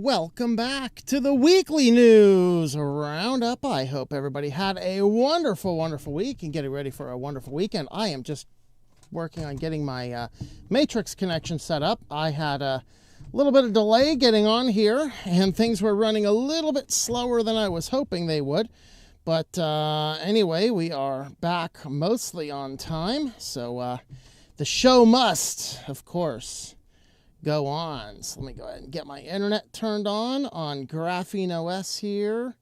welcome back to the weekly news roundup. I hope everybody had a wonderful week and getting ready for a wonderful weekend. I am just working on getting my matrix connection set up. I had a little bit of delay getting on here, and things were running a little bit slower than I was hoping they would. But anyway, we are back mostly on time, so the show must, of course, go on. So let me go ahead and get my internet turned on Graphene OS here,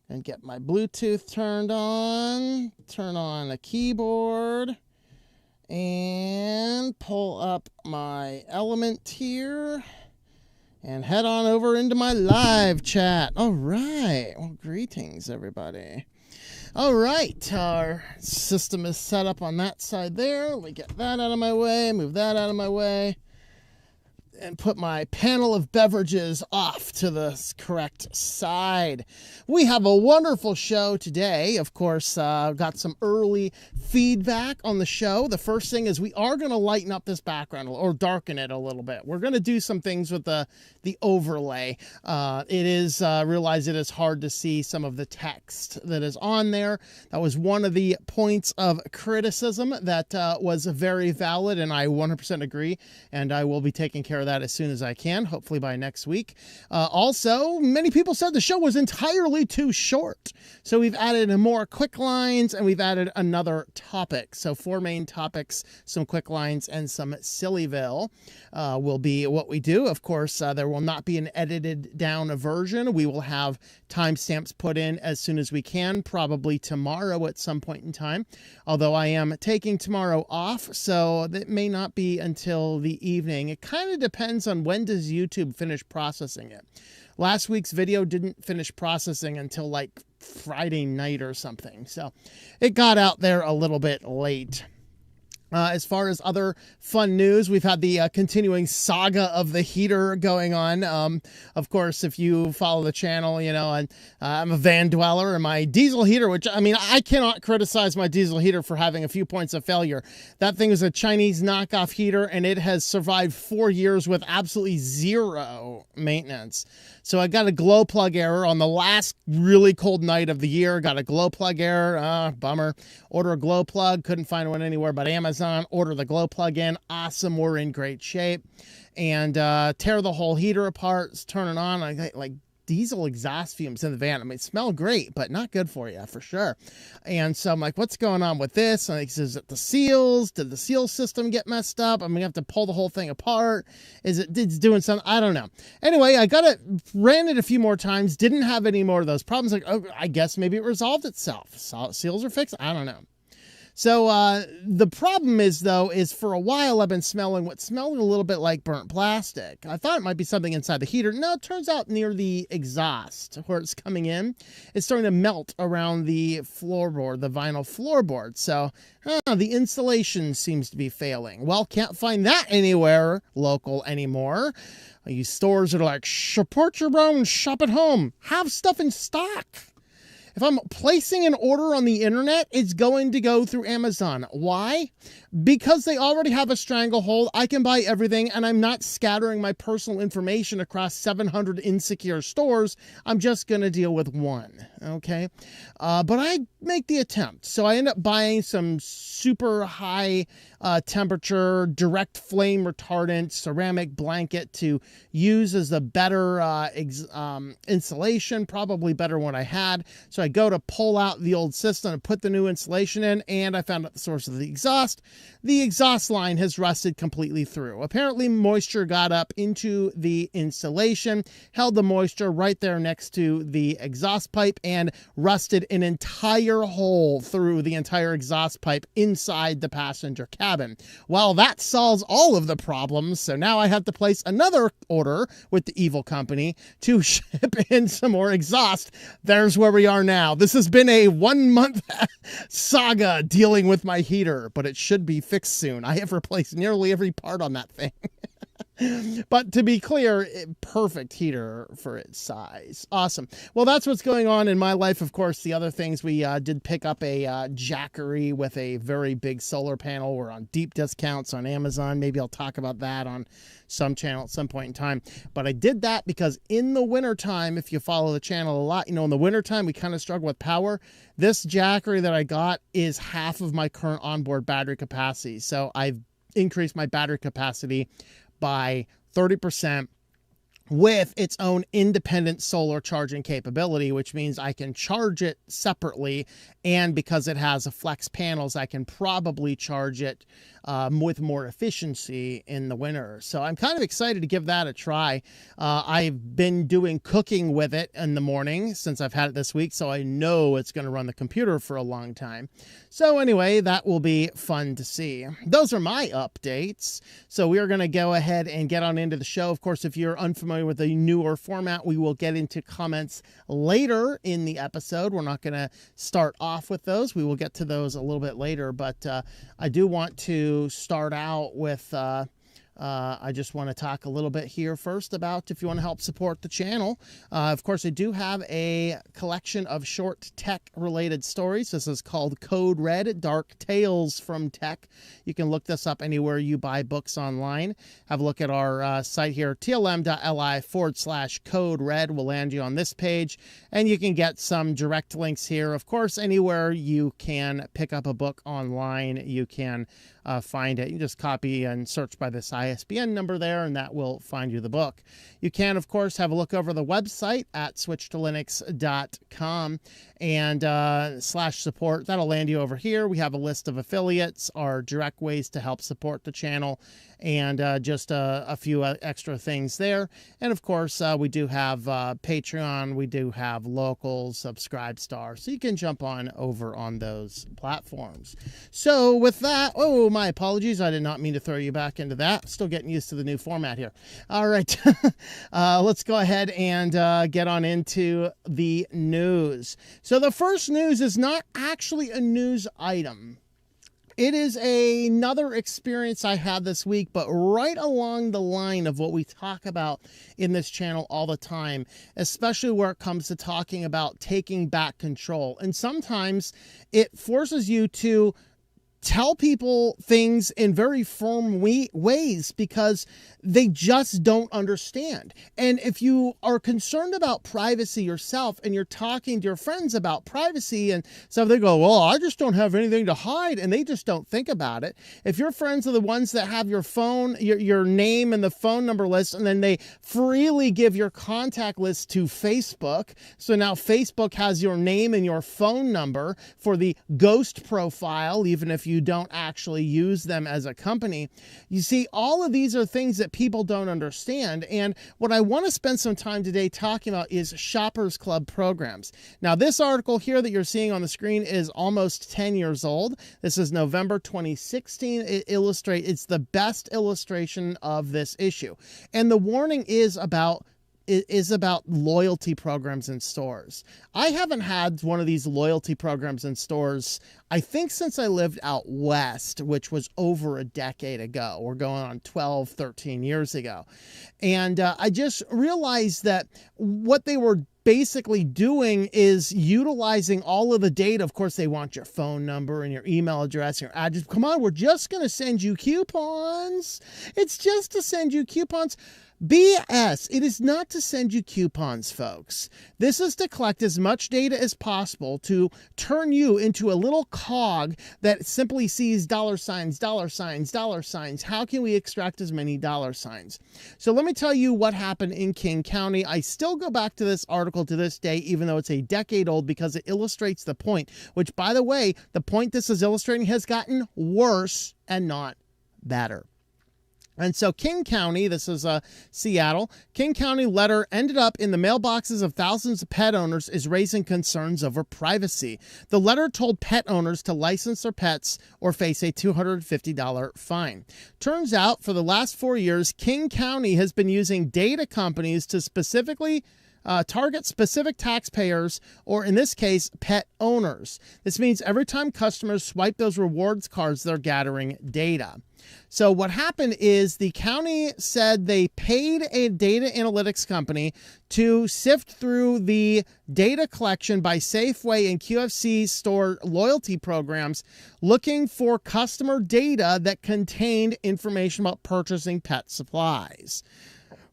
and get my Bluetooth turned on, turn on a keyboard, and pull up my Element here, and head on over into my live chat. All right. Well, greetings, everybody. All right. Our system is set up on that side there. Let me get that out of my way, move that out of my way, and put my panel of beverages off to the correct side. We have a wonderful show today. Of course, got some early feedback on the show. The first thing is we are going to lighten up this background or darken it a little bit. We're going to do some things with the overlay. Realize it is hard to see some of the text that is on there. That was one of the points of criticism that was very valid, and I 100% agree, and I will be taking care of that as soon as I can, hopefully by next week. Also, many people said the show was entirely too short, so we've added more QuickLines and we've added another topic. So 4 main topics, some QuickLines and some SillyVille will be what we do. Of course, there will not be an edited down version. We will have timestamps put in as soon as we can, probably tomorrow at some point in time, although I am taking tomorrow off, so that may not be until the evening. It kind of depends on when does YouTube finish processing it. Last week's video didn't finish processing until like Friday night or something, so it got out there a little bit late. As far as other fun news, we've had the continuing saga of the heater going on. Of course, if you follow the channel, you know, and I'm a van dweller, and my diesel heater, which, I mean, I cannot criticize my diesel heater for having a few points of failure. That thing is a Chinese knockoff heater, and it has survived 4 years with absolutely zero maintenance. So I got a glow plug error on the last really cold night of the year. Got a glow plug error. Bummer. Order a glow plug. Couldn't find one anywhere but Amazon. Order the glow plug in. Awesome. We're in great shape. And tear the whole heater apart. Turn it on. I got like diesel exhaust fumes in the van. I mean, it smelled great, but not good for you for sure. And so I'm like, what's going on with this? And he says, is it the seals? Did the seal system get messed up? I'm gonna have to pull the whole thing apart. It's doing something? I don't know. Anyway, ran it a few more times. Didn't have any more of those problems. Like, oh, I guess maybe it resolved itself. Seals are fixed. I don't know. So the problem is, though, is for a while I've been smelling what smelled a little bit like burnt plastic. I thought it might be something inside the heater. No, it turns out near the exhaust where it's coming in, it's starting to melt around the floorboard, the vinyl floorboard. So the insulation seems to be failing. Well, can't find that anywhere local anymore. These stores that are like, support your own, shop at home, have stuff in stock. If I'm placing an order on the internet, it's going to go through Amazon. Why? Because they already have a stranglehold. I can buy everything, and I'm not scattering my personal information across 700 insecure stores. I'm just going to deal with one, okay? But I make the attempt. So I end up buying some super high temperature, direct flame retardant ceramic blanket to use as a better insulation, probably better one I had. So I go to pull out the old system and put the new insulation in, and I found out the source of the exhaust. The exhaust line has rusted completely through. Apparently, moisture got up into the insulation, held the moisture right there next to the exhaust pipe, and rusted an entire hole through the entire exhaust pipe inside the passenger cabin. Well, that solves all of the problems, so now I have to place another order with the evil company to ship in some more exhaust. There's where we are now. This has been a 1-month saga dealing with my heater, but it should be fixed soon. I have replaced nearly every part on that thing. But to be clear, perfect heater for its size. Awesome. Well, that's what's going on in my life. Of course, the other things, we did pick up a Jackery with a very big solar panel. We're on deep discounts on Amazon. Maybe I'll talk about that on some channel at some point in time. But I did that because in the wintertime, if you follow the channel a lot, you know, in the wintertime, we kind of struggle with power. This Jackery that I got is half of my current onboard battery capacity. So I've increased my battery capacity by 30% with its own independent solar charging capability, which means I can charge it separately. And because it has a flex panels, I can probably charge it with more efficiency in the winter. So I'm kind of excited to give that a try. I've been doing cooking with it in the morning since I've had it this week, so I know it's going to run the computer for a long time. So anyway, that will be fun to see. Those are my updates. So we are going to go ahead and get on into the show. Of course, if you're unfamiliar with the newer format, we will get into comments later in the episode. We're not going to start off with those. We will get to those a little bit later, but I do want to start out with I just want to talk a little bit here first about if you want to help support the channel. Of course, I do have a collection of short tech-related stories. This is called Code Red, Dark Tales from Tech. You can look this up anywhere you buy books online. Have a look at our site here, tlm.li/Code Red will land you on this page, and you can get some direct links here. Of course, anywhere you can pick up a book online, you can find it. You just copy and search by this ISBN number there, and that will find you the book. You can, of course, have a look over the website at switchedtolinux.com and /support. That'll land you over here. We have a list of affiliates, our direct ways to help support the channel, and just a few extra things there. And of course, we do have Patreon. We do have Locals, Subscribestar, so you can jump on over on those platforms. So with that, oh, my apologies. I did not mean to throw you back into that. Still getting used to the new format here. All right, let's go ahead and get on into the news. So the first news is not actually a news item. It is another experience I had this week, but right along the line of what we talk about in this channel all the time, especially where it comes to talking about taking back control. And sometimes it forces you to tell people things in very firm ways because they just don't understand. And if you are concerned about privacy yourself and you're talking to your friends about privacy, and so they go, well, I just don't have anything to hide, and they just don't think about it. If your friends are the ones that have your phone, your name and the phone number list, and then they freely give your contact list to Facebook, so now Facebook has your name and your phone number for the ghost profile, even if you don't actually use them as a company. You see, all of these are things that people don't understand. And what I want to spend some time today talking about is Shoppers Club programs. Now, this article here that you're seeing on the screen is almost 10 years old. This is November 2016. It's the best illustration of this issue. And the warning is about loyalty programs in stores. I haven't had one of these loyalty programs in stores, I think, since I lived out west, which was over a decade ago. We're going on 12, 13 years ago. And I just realized that what they were basically doing is utilizing all of the data. Of course, they want your phone number and your email address, your address. Come on, we're just going to send you coupons. It's just to send you coupons. BS. It is not to send you coupons, folks. This is to collect as much data as possible to turn you into a little cog that simply sees dollar signs, dollar signs, dollar signs. How can we extract as many dollar signs? So let me tell you what happened in King County. I still go back to this article to this day, even though it's a decade old, because it illustrates the point, which, by the way, the point this is illustrating has gotten worse and not better. And so King County, this is Seattle, King County letter ended up in the mailboxes of thousands of pet owners is raising concerns over privacy. The letter told pet owners to license their pets or face a $250 fine. Turns out, for the last 4 years, King County has been using data companies to specifically target specific taxpayers, or in this case, pet owners. This means every time customers swipe those rewards cards, they're gathering data. So what happened is the county said they paid a data analytics company to sift through the data collection by Safeway and QFC store loyalty programs, looking for customer data that contained information about purchasing pet supplies.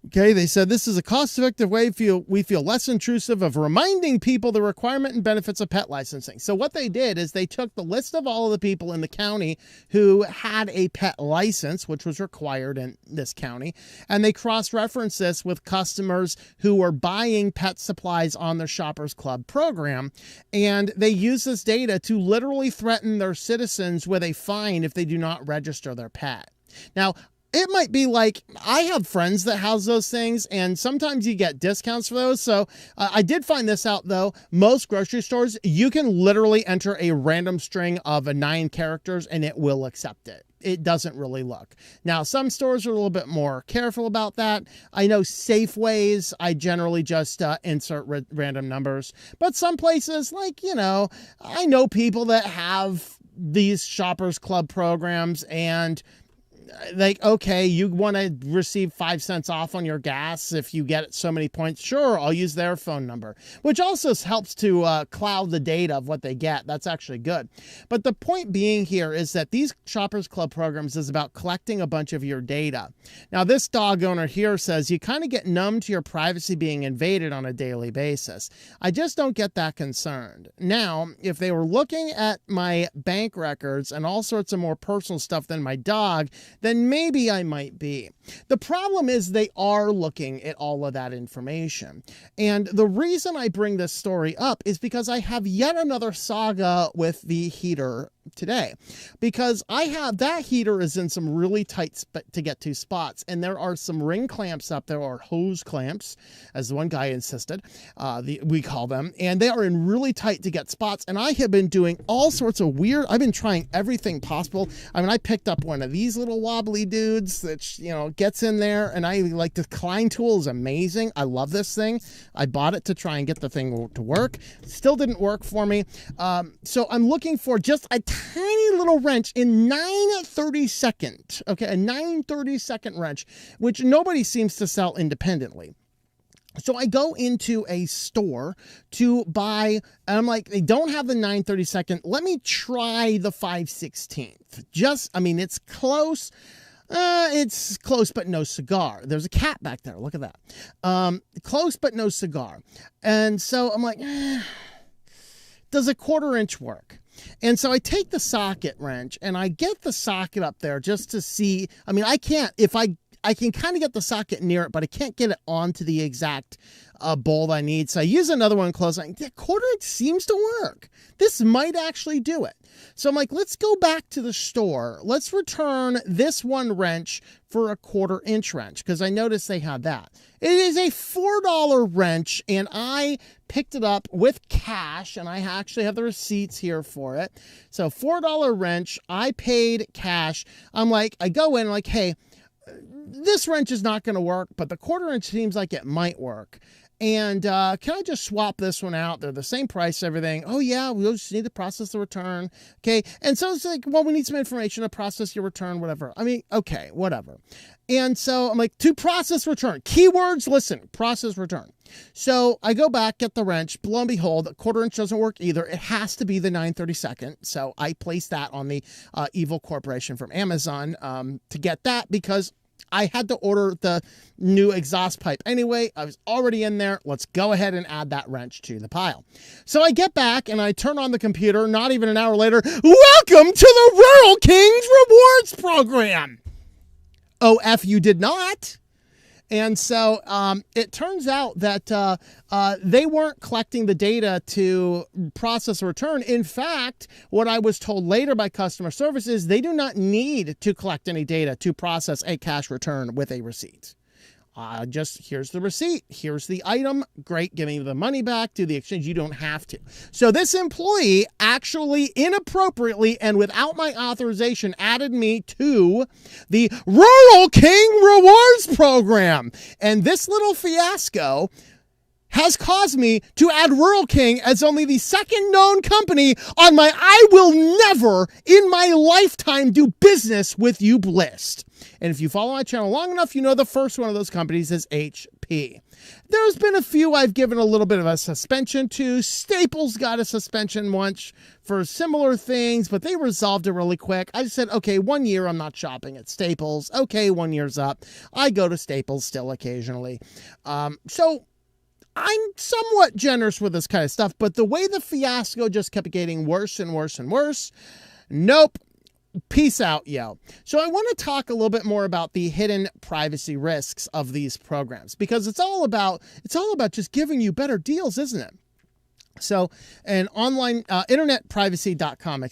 Okay, they said this is a cost-effective way we feel less intrusive of reminding people the requirement and benefits of pet licensing. So what they did is they took the list of all of the people in the county who had a pet license, which was required in this county, and they cross-referenced this with customers who were buying pet supplies on their Shoppers Club program, and they used this data to literally threaten their citizens with a fine if they do not register their pet. Now, it might be like, I have friends that house those things, and sometimes you get discounts for those. So I did find this out, though. Most grocery stores, you can literally enter a random string of 9 characters, and it will accept it. It doesn't really look. Now, some stores are a little bit more careful about that. I know Safeways, I generally just insert random numbers. But some places, like, I know people that have these Shoppers Club programs, and like, okay, you want to receive 5 cents off on your gas if you get so many points. Sure, I'll use their phone number, which also helps to cloud the data of what they get. That's actually good. But the point being here is that these Shoppers Club programs is about collecting a bunch of your data. Now, this dog owner here says you kind of get numb to your privacy being invaded on a daily basis. I just don't get that concerned. Now, if they were looking at my bank records and all sorts of more personal stuff than my dog, then maybe I might be. The problem is they are looking at all of that information. And the reason I bring this story up is because I have yet another saga with the heater today, because I have that heater is in some really tight to get to spots, and there are some ring clamps up there, or hose clamps, as the one guy insisted, we call them, and they are in really tight to get spots. And I have been doing all sorts of weird, I've been trying everything possible. I mean, I picked up one of these little wobbly dudes that, gets in there, and I like the Klein tool is amazing. I love this thing. I bought it to try and get the thing to work. Still didn't work for me. So I'm looking for just a tiny little wrench in 9/32, okay, a 9/32 wrench, which nobody seems to sell independently. So I go into a store to buy, and I'm like, they don't have the 9/32. Let me try the 5/16. It's close. It's close, but no cigar. There's a cat back there. Look at that. Close, but no cigar. And so I'm like, does a 1/4 inch work? And so I take the socket wrench and I get the socket up there just to see. I mean, I can kind of get the socket near it, but I can't get it onto the exact bolt I need. So I use another one close. The 1/4 inch seems to work. This might actually do it. So I'm like, let's go back to the store. Let's return this one wrench for a 1/4 inch wrench, because I noticed they had that. It is a $4 wrench, and I picked it up with cash, and I actually have the receipts here for it. So $4 wrench, I paid cash. I'm like, I go in, like, hey, this wrench is not going to work, but the 1/4 inch seems like it might work. And can I just swap this one out? They're the same price, everything. Oh, yeah, we'll just need to process the return. Okay. And so it's like, well, we need some information to process your return, whatever. I mean, okay, whatever. And so I'm like, to process return. Keywords, listen, process return. So I go back, get the wrench. Lo and behold, the 1/4 inch doesn't work either. It has to be the 9/32. So I placed that on the Evil Corporation from Amazon to get that, because I had to order the new exhaust pipe anyway. I was already in there. Let's go ahead and add that wrench to the pile. So I get back and I turn on the computer. Not even an hour later, welcome to the Rural Kings Rewards Program. Oh, F you did not. And so it turns out that they weren't collecting the data to process a return. In fact, what I was told later by customer service is they do not need to collect any data to process a cash return with a receipt. Just here's the receipt. Here's the item. Great. Give me the money back. Do the exchange. You don't have to. So this employee actually inappropriately and without my authorization added me to the Rural King Rewards Program. And this little fiasco has caused me to add Rural King as only the second known company on my I will never in my lifetime do business with you list. And if you follow my channel long enough, you know the first one of those companies is HP. There's been a few I've given a little bit of a suspension to. Staples got a suspension once for similar things, but they resolved it really quick. I just said, okay, 1 year I'm not shopping at Staples. Okay, 1 year's up. I go to Staples still occasionally. So I'm somewhat generous with this kind of stuff, but the way the fiasco just kept getting worse and worse and worse, nope. Peace out, yo. So I want to talk a little bit more about the hidden privacy risks of these programs, because it's all about just giving you better deals, isn't it? So, an online internetprivacy.com,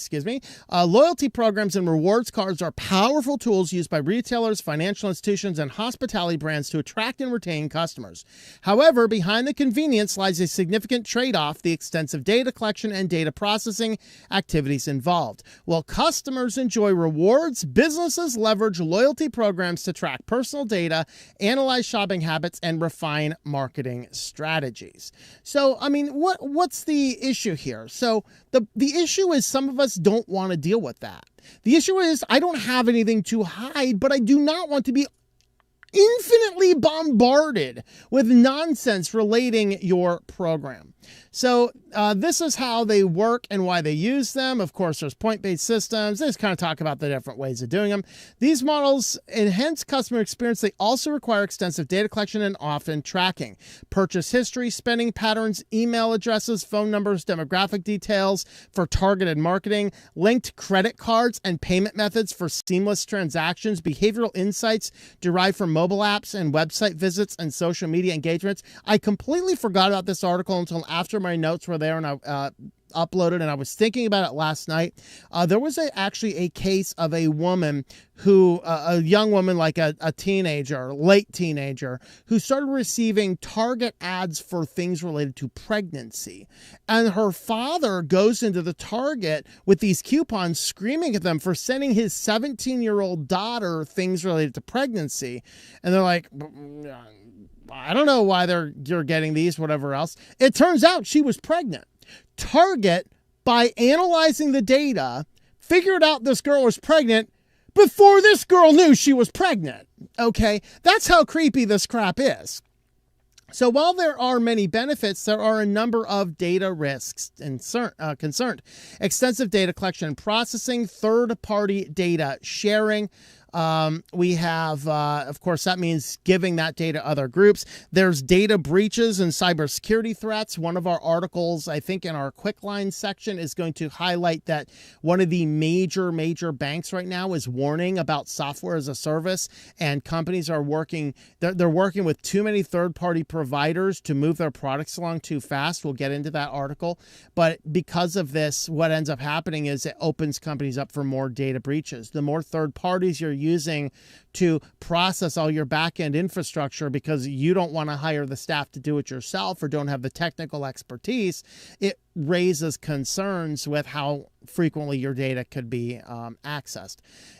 loyalty programs and rewards cards are powerful tools used by retailers, financial institutions, and hospitality brands to attract and retain customers. However, behind the convenience lies a significant trade-off: the extensive data collection and data processing activities involved. While customers enjoy rewards, businesses leverage loyalty programs to track personal data, analyze shopping habits, and refine marketing strategies. So, I mean, what's the issue here? So the issue is some of us don't want to deal with that. The issue is I don't have anything to hide, but I do not want to be infinitely bombarded with nonsense relating your program. So this is how they work and why they use them. Of course, there's point-based systems. They just kind of talk about the different ways of doing them. These models enhance customer experience. They also require extensive data collection and often tracking. Purchase history, spending patterns, email addresses, phone numbers, demographic details for targeted marketing, linked credit cards and payment methods for seamless transactions, behavioral insights derived from mobile apps and website visits and social media engagements. I completely forgot about this article until after my notes were there and I uploaded, and I was thinking about it last night. There was actually a case of a woman who, a young woman, like a teenager, late teenager, who started receiving Target ads for things related to pregnancy. And her father goes into the Target with these coupons screaming at them for sending his 17-year-old daughter things related to pregnancy. And they're like, I don't know why you're getting these, whatever else. It turns out she was pregnant. Target, by analyzing the data, figured out this girl was pregnant before this girl knew she was pregnant. Okay, that's how creepy this crap is. So while there are many benefits, there are a number of data risks concerned. Extensive data collection and processing, third-party data sharing. We have, of course, that means giving that data to other groups. There's data breaches and cybersecurity threats. One of our articles, I think in our QuickLines section, is going to highlight that one of the major banks right now is warning about software as a service, and companies are working, they're working with too many third-party providers to move their products along too fast. We'll get into that article. But because of this, what ends up happening is it opens companies up for more data breaches. The more third parties you're using to process all your back-end infrastructure because you don't want to hire the staff to do it yourself or don't have the technical expertise, it raises concerns with how frequently your data could be accessed.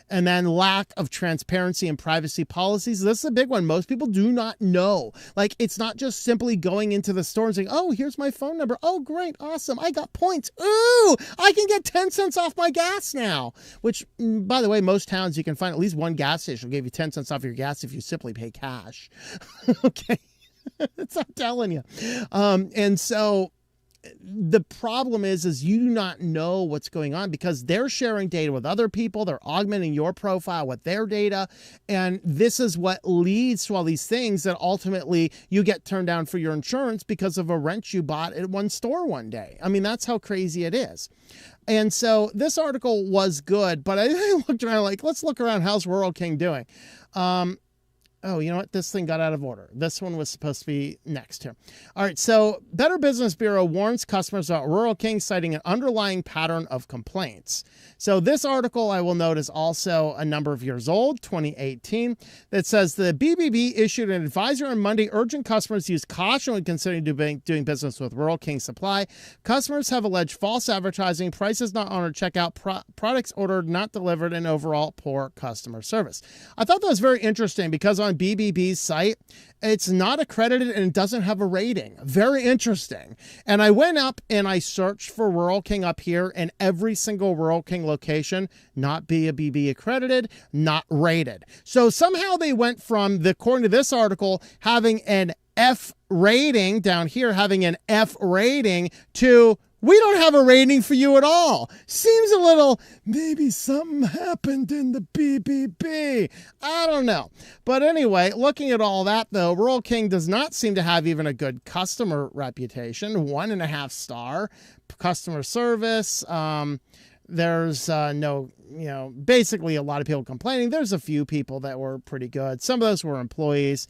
And then lack of transparency and privacy policies. This is a big one. Most people do not know. Like, it's not just simply going into the store and saying, oh, here's my phone number. Oh, great. Awesome. I got points. Ooh, I can get 10 cents off my gas now. Which, by the way, most towns you can find at least one gas station will give you 10 cents off your gas if you simply pay cash. Okay. That's what I'm telling you. And so the problem is you do not know what's going on because they're sharing data with other people. They're augmenting your profile with their data. And this is what leads to all these things that ultimately you get turned down for your insurance because of a wrench you bought at one store one day. I mean, that's how crazy it is. And so this article was good, but I looked around like, let's look around. How's Rural King doing? Oh, you know what? This thing got out of order. This one was supposed to be next here. All right. So Better Business Bureau warns customers about Rural King, citing an underlying pattern of complaints. So this article, I will note, is also a number of years old, 2018, that says the BBB issued an advisory on Monday urging customers to use caution when considering doing business with Rural King Supply. Customers have alleged false advertising, prices not honored checkout, products ordered not delivered, and overall poor customer service. I thought that was very interesting because on on BBB's site, it's not accredited and it doesn't have a rating. Very interesting. And I went up and I searched for Rural King up here, and every single Rural King location, not BBB accredited, not rated. So somehow they went from, according to this article, having an F rating down here, having an F rating, to we don't have a rating for you at all. Seems a little, maybe something happened in the BBB. I don't know. But anyway, looking at all that, though, Rural King does not seem to have even a good customer reputation. 1.5 star customer service. There's no, basically a lot of people complaining. There's a few people that were pretty good. Some of those were employees.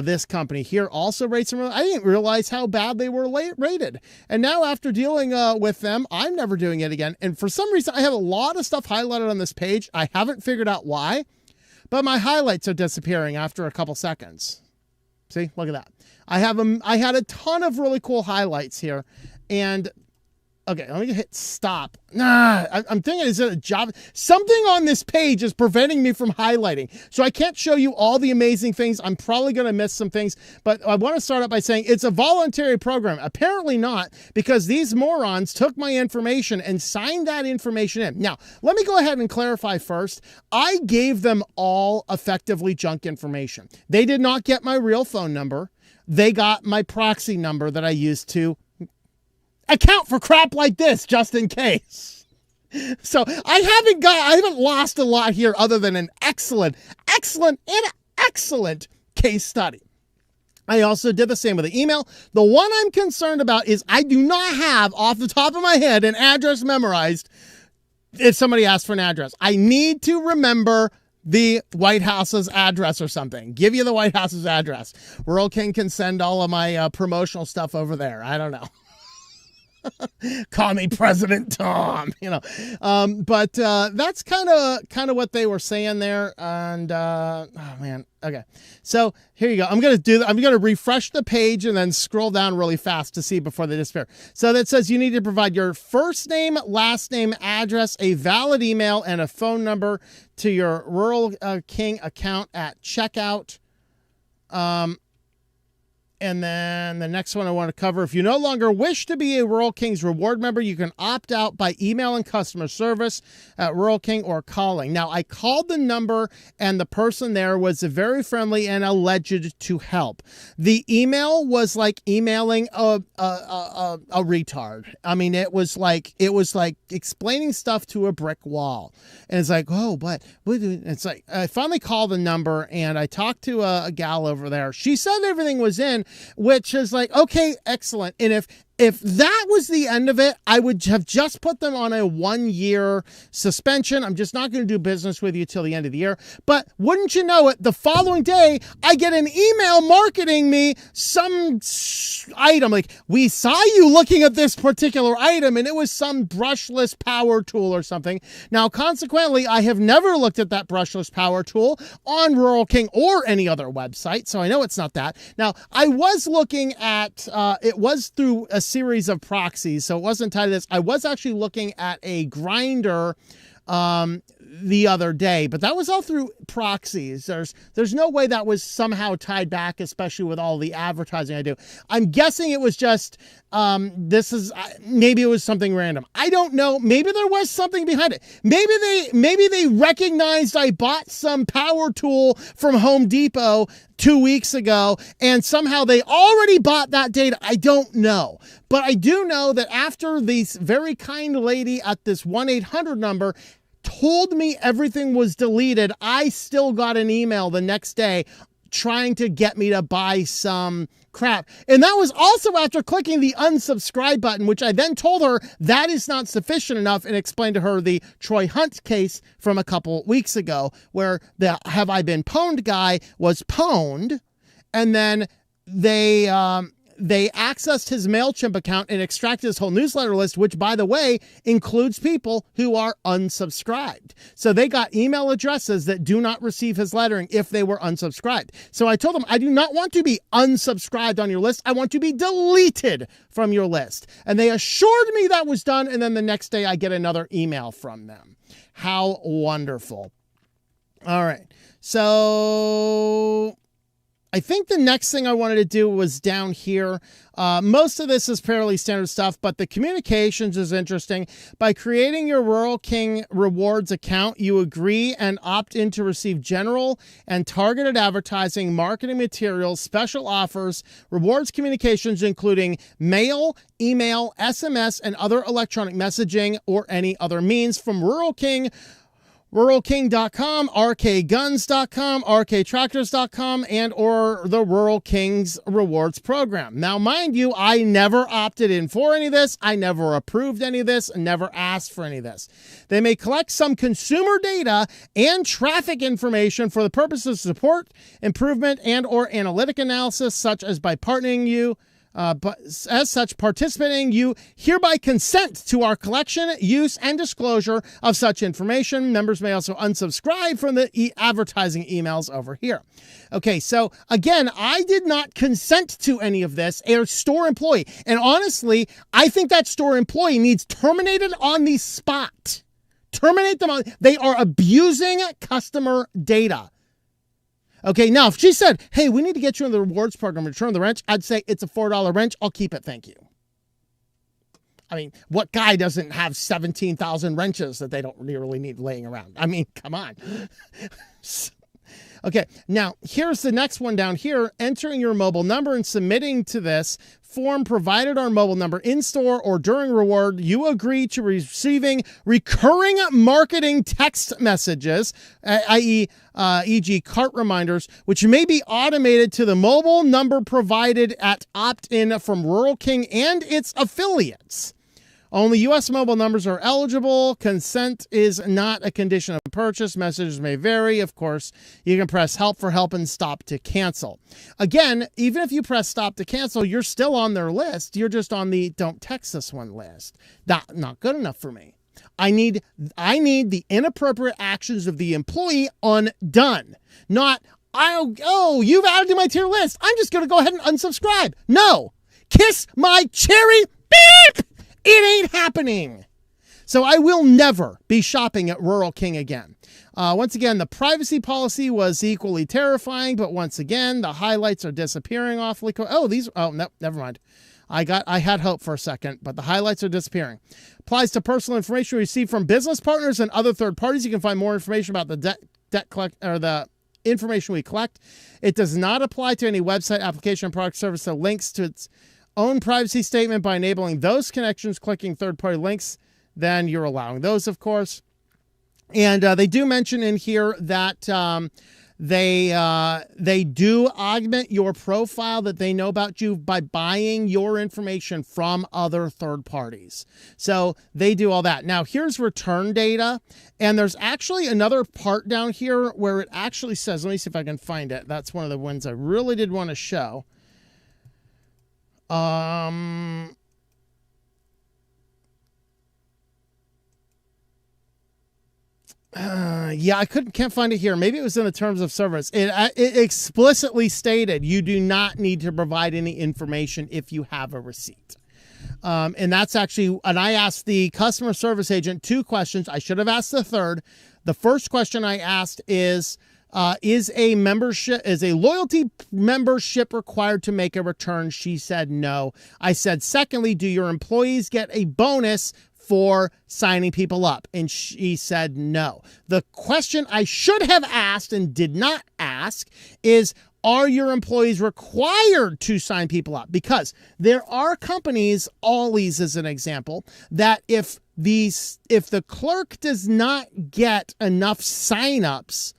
This company here also rates them. I didn't realize how bad they were rated. And now after dealing with them, I'm never doing it again. And for some reason, I have a lot of stuff highlighted on this page. I haven't figured out why, but my highlights are disappearing after a couple seconds. See, look at that. I had a ton of really cool highlights here, and okay, let me hit stop. I'm thinking, is it a job? Something on this page is preventing me from highlighting. So I can't show you all the amazing things. I'm probably going to miss some things, but I want to start out by saying it's a voluntary program. Apparently not, because these morons took my information and signed that information in. Now, let me go ahead and clarify first. I gave them all effectively junk information. They did not get my real phone number. They got my proxy number that I used to account for crap like this, just in case. So I haven't lost a lot here other than an excellent case study. I also did the same with the email. The one I'm concerned about is I do not have off the top of my head an address memorized if somebody asks for an address. I need to remember the White House's address or something. Give you the White House's address. Rural King can send all of my promotional stuff over there. I don't know. Call me President Tom, but that's kind of what they were saying there. And oh man, okay, so here you go. I'm gonna refresh the page and then scroll down really fast to see before they disappear. So that says you need to provide your first name, last name, address, a valid email, and a phone number to your Rural King account at checkout. And then the next one I want to cover, if you no longer wish to be a Rural King's reward member, you can opt out by emailing customer service at Rural King or calling. Now, I called the number, and the person there was very friendly and alleged to help. The email was like emailing a retard. I mean, it was like explaining stuff to a brick wall. And it's like, oh, but it's like, I finally called the number, and I talked to a gal over there. She said everything was in, which is like, okay, excellent. And if that was the end of it, I would have just put them on a 1-year suspension. I'm just not going to do business with you till the end of the year. But wouldn't you know it, the following day, I get an email marketing me some item. Like, we saw you looking at this particular item, and it was some brushless power tool or something. Now, consequently, I have never looked at that brushless power tool on Rural King or any other website, so I know it's not that. Now, I was looking at, it was through a series of proxies, so it wasn't tied to this. I was actually looking at a grinder the other day, but that was all through proxies. There's no way that was somehow tied back, especially with all the advertising I do. I'm guessing it was just maybe it was something random. I don't know. Maybe there was something behind it. Maybe they recognized I bought some power tool from Home Depot 2 weeks ago, and somehow they already bought that data. I don't know. But I do know that after this very kind lady at this 1-800 number told me everything was deleted, I still got an email the next day trying to get me to buy some crap. And that was also after clicking the unsubscribe button, which I then told her that is not sufficient enough, and explained to her the Troy Hunt case from a couple weeks ago, where the Have I Been Pwned guy was pwned, and then they accessed his MailChimp account and extracted his whole newsletter list, which, by the way, includes people who are unsubscribed. So they got email addresses that do not receive his lettering if they were unsubscribed. So I told them, I do not want to be unsubscribed on your list. I want to be deleted from your list. And they assured me that was done. And then the next day I get another email from them. How wonderful. All right. So I think the next thing I wanted to do was down here. Most of this is fairly standard stuff, but the communications is interesting. By creating your Rural King Rewards account, you agree and opt in to receive general and targeted advertising, marketing materials, special offers, rewards communications, including mail, email, SMS, and other electronic messaging or any other means from Rural King, RuralKing.com, RKGuns.com, RKTractors.com, and or the Rural Kings Rewards Program. Now, mind you, I never opted in for any of this. I never approved any of this, never asked for any of this. They may collect some consumer data and traffic information for the purposes of support, improvement, and or analytic analysis, such as by partnering you. But as such, participating, you hereby consent to our collection, use, and disclosure of such information. Members may also unsubscribe from the advertising emails over here. Okay, so again, I did not consent to any of this. A store employee, and honestly, I think that store employee needs terminated on the spot. Terminate them on. They are abusing customer data. Okay, now if she said, hey, we need to get you in the rewards program, return the wrench, I'd say it's a $4 wrench. I'll keep it. Thank you. I mean, what guy doesn't have 17,000 wrenches that they don't really need laying around? I mean, come on. Okay, now here's the next one down here. Entering your mobile number and submitting to this form provided our mobile number in store or during reward, you agree to receiving recurring marketing text messages, i.e., e.g. cart reminders, which may be automated to the mobile number provided at opt-in from Rural King and its affiliates. Only U.S. mobile numbers are eligible. Consent is not a condition of purchase. Messages may vary. Of course, you can press help for help and stop to cancel. Again, even if you press stop to cancel, you're still on their list. You're just on the don't text this one list. Not good enough for me. I need the inappropriate actions of the employee undone. Not, oh, you've added to my tier list. I'm just going to go ahead and unsubscribe. No. Kiss my cherry. Beep. It ain't happening. So I will never be shopping at Rural King again. Once again, the privacy policy was equally terrifying, but once again, the highlights are disappearing awfully quick. Oh, no, never mind. I had hope for a second, but the highlights are disappearing. Applies to personal information received from business partners and other third parties. You can find more information about the debt collect or the information we collect. It does not apply to any website, application, product, service that links to its own privacy statement. By enabling those connections, clicking third-party links, then you're allowing those, of course. And they do mention in here that they do augment your profile that they know about you by buying your information from other third parties. So they do all that. Now, here's return data. And there's actually another part down here where it actually says, let me see if I can find it. That's one of the ones I really did want to show. Yeah, I can't find it here. Maybe it was in the terms of service. It explicitly stated you do not need to provide any information if you have a receipt. And that's actually, and I asked the customer service agent 2 questions. I should have asked the third. The first question I asked is a loyalty membership required to make a return? She said no. I said, secondly, do your employees get a bonus for signing people up? And she said no. The question I should have asked and did not ask is, are your employees required to sign people up? Because there are companies, Ollie's as an example, that if the clerk does not get enough signups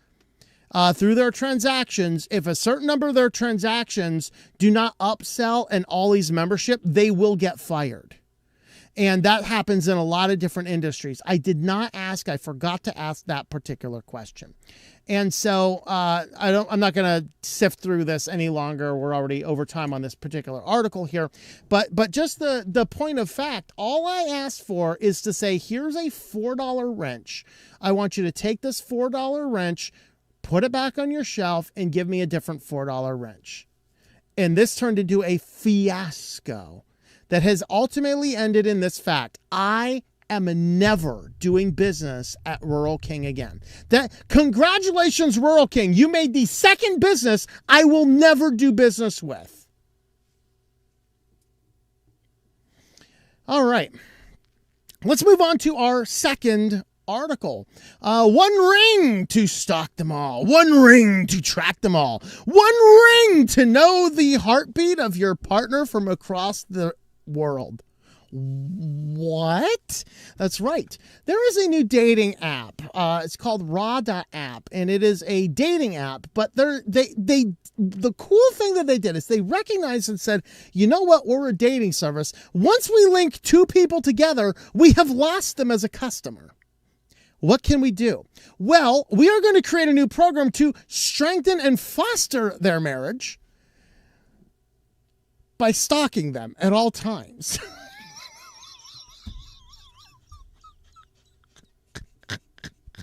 through their transactions, if a certain number of their transactions do not upsell an Ollie's membership, they will get fired. And that happens in a lot of different industries. I did not ask. I forgot to ask that particular question. And so I'm not going to sift through this any longer. We're already over time on this particular article here. But just the point of fact, all I asked for is to say, here's a $4 wrench. I want you to take this $4 wrench, put it back on your shelf, and give me a different $4 wrench. And this turned into a fiasco that has ultimately ended in this fact. I am never doing business at Rural King again. Congratulations, Rural King. You made the second business I will never do business with. All right. Let's move on to our second article. One ring to stalk them all. One ring to track them all. One ring to know the heartbeat of your partner from across the world. What? That's right. There is a new dating app. It's called Roundup, and it is a dating app. But the cool thing that they did is they recognized and said, you know what? We're a dating service. Once we link two people together, we have lost them as a customer. What can we do? Well, we are going to create a new program to strengthen and foster their marriage by stalking them at all times.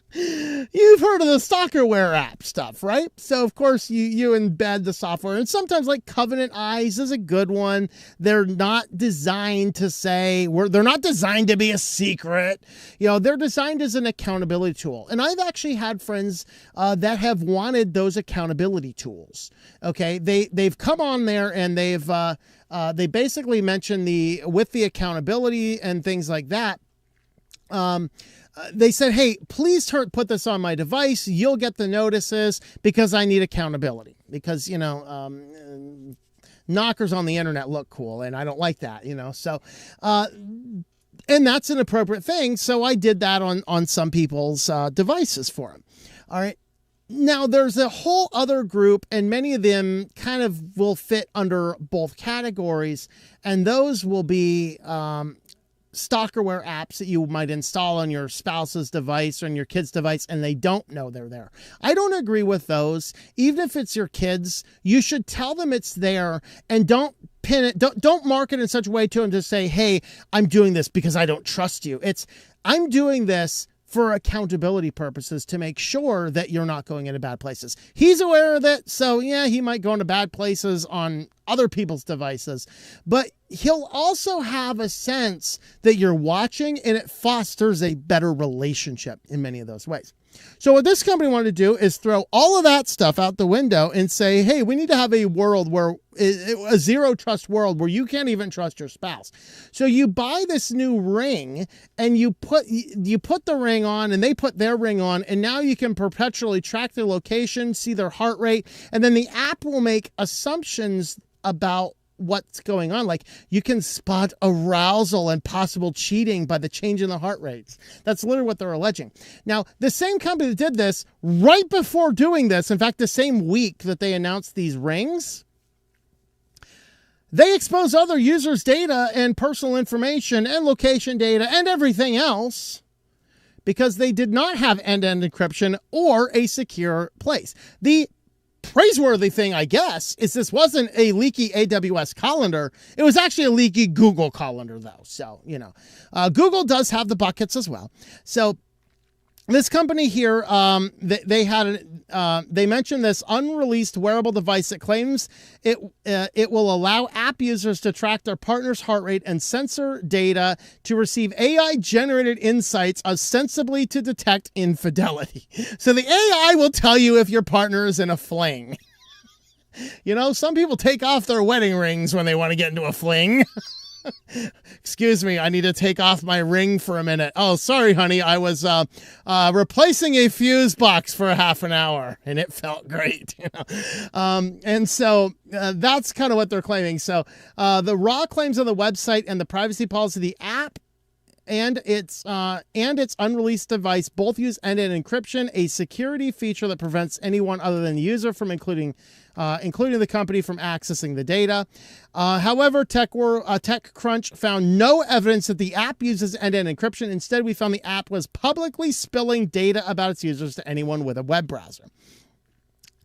You've heard of the stalkerware app stuff, right? So, of course, you embed the software. And sometimes, like Covenant Eyes is a good one. They're not designed to say, they're not designed to be a secret. You know, they're designed as an accountability tool. And I've actually had friends that have wanted those accountability tools. Okay, they've come on there and they basically mentioned with the accountability and things like that. They said, hey, please put this on my device. You'll get the notices because I need accountability. Because, you know, knockers on the internet look cool, and I don't like that, you know. So, and that's an appropriate thing. So I did that on some people's devices for them. All right. Now, there's a whole other group, and many of them kind of will fit under both categories, and those will be stalkerware apps that you might install on your spouse's device or on your kid's device, and they don't know they're there. I don't agree with those. Even if it's your kids, you should tell them it's there, and don't pin it. Don't market in such a way to them to say, hey, I'm doing this because I don't trust you. I'm doing this for accountability purposes to make sure that you're not going into bad places. He's aware of it, so yeah, he might go into bad places on other people's devices, but he'll also have a sense that you're watching, and it fosters a better relationship in many of those ways. So what this company wanted to do is throw all of that stuff out the window and say, hey, we need to have a world where a zero trust world where you can't even trust your spouse. So you buy this new ring and you put the ring on, and they put their ring on, and now you can perpetually track their location, see their heart rate, and then the app will make assumptions about what's going on. Like, you can spot arousal and possible cheating by the change in the heart rates. That's literally what they're alleging. Now, the same company that did this, right before doing this, in fact, the same week that they announced these rings, they expose other users' data and personal information and location data and everything else because they did not have end-to-end encryption or a secure place. The praiseworthy thing, I guess, is this wasn't a leaky AWS calendar. It was actually a leaky Google calendar, though. So, you know, Google does have the buckets as well. So this company here, they mentioned this unreleased wearable device that claims it will allow app users to track their partner's heart rate and sensor data to receive AI-generated insights ostensibly to detect infidelity. So the AI will tell you if your partner is in a fling. You know, some people take off their wedding rings when they want to get into a fling. Excuse me, I need to take off my ring for a minute. Oh, sorry, honey. I was replacing a fuse box for half an hour, and it felt great. You know? And so that's kind of what they're claiming. So the raw claims on the website and the privacy policy of the app and its unreleased device both use end-to-end encryption, a security feature that prevents anyone other than the user from including the company from accessing the data. However, TechCrunch found no evidence that the app uses end-to-end encryption. Instead, we found the app was publicly spilling data about its users to anyone with a web browser.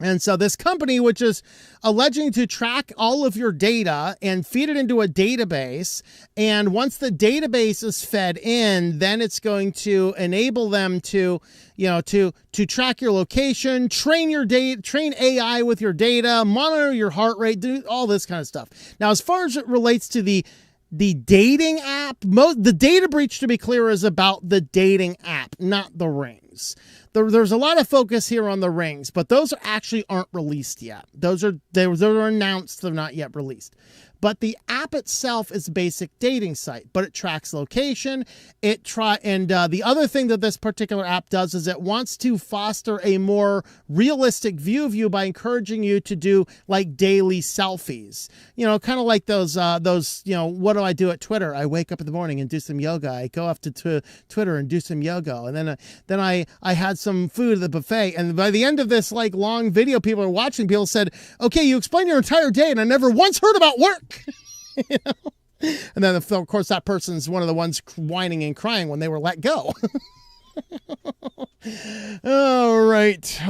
And so this company, which is alleging to track all of your data and feed it into a database, and once the database is fed in, then it's going to enable them to, you know, to track your location, train AI with your data, monitor your heart rate, do all this kind of stuff. Now, as far as it relates to the the dating app, the data breach, to be clear, is about the dating app, not the rings. There's a lot of focus here on the rings, but those actually aren't released yet. Those are announced, they're not yet released. But the app itself is a basic dating site, but it tracks location. The other thing that this particular app does is it wants to foster a more realistic view of you by encouraging you to do like daily selfies. You know, kind of like those, you know, what do I do at Twitter? I wake up in the morning and do some yoga. I go up to Twitter and do some yoga. And then I had some food at the buffet. And by the end of this like long video people are watching, people said, okay, you explained your entire day and I never once heard about work. You know? And then, of course, that person's one of the ones whining and crying when they were let go. All right.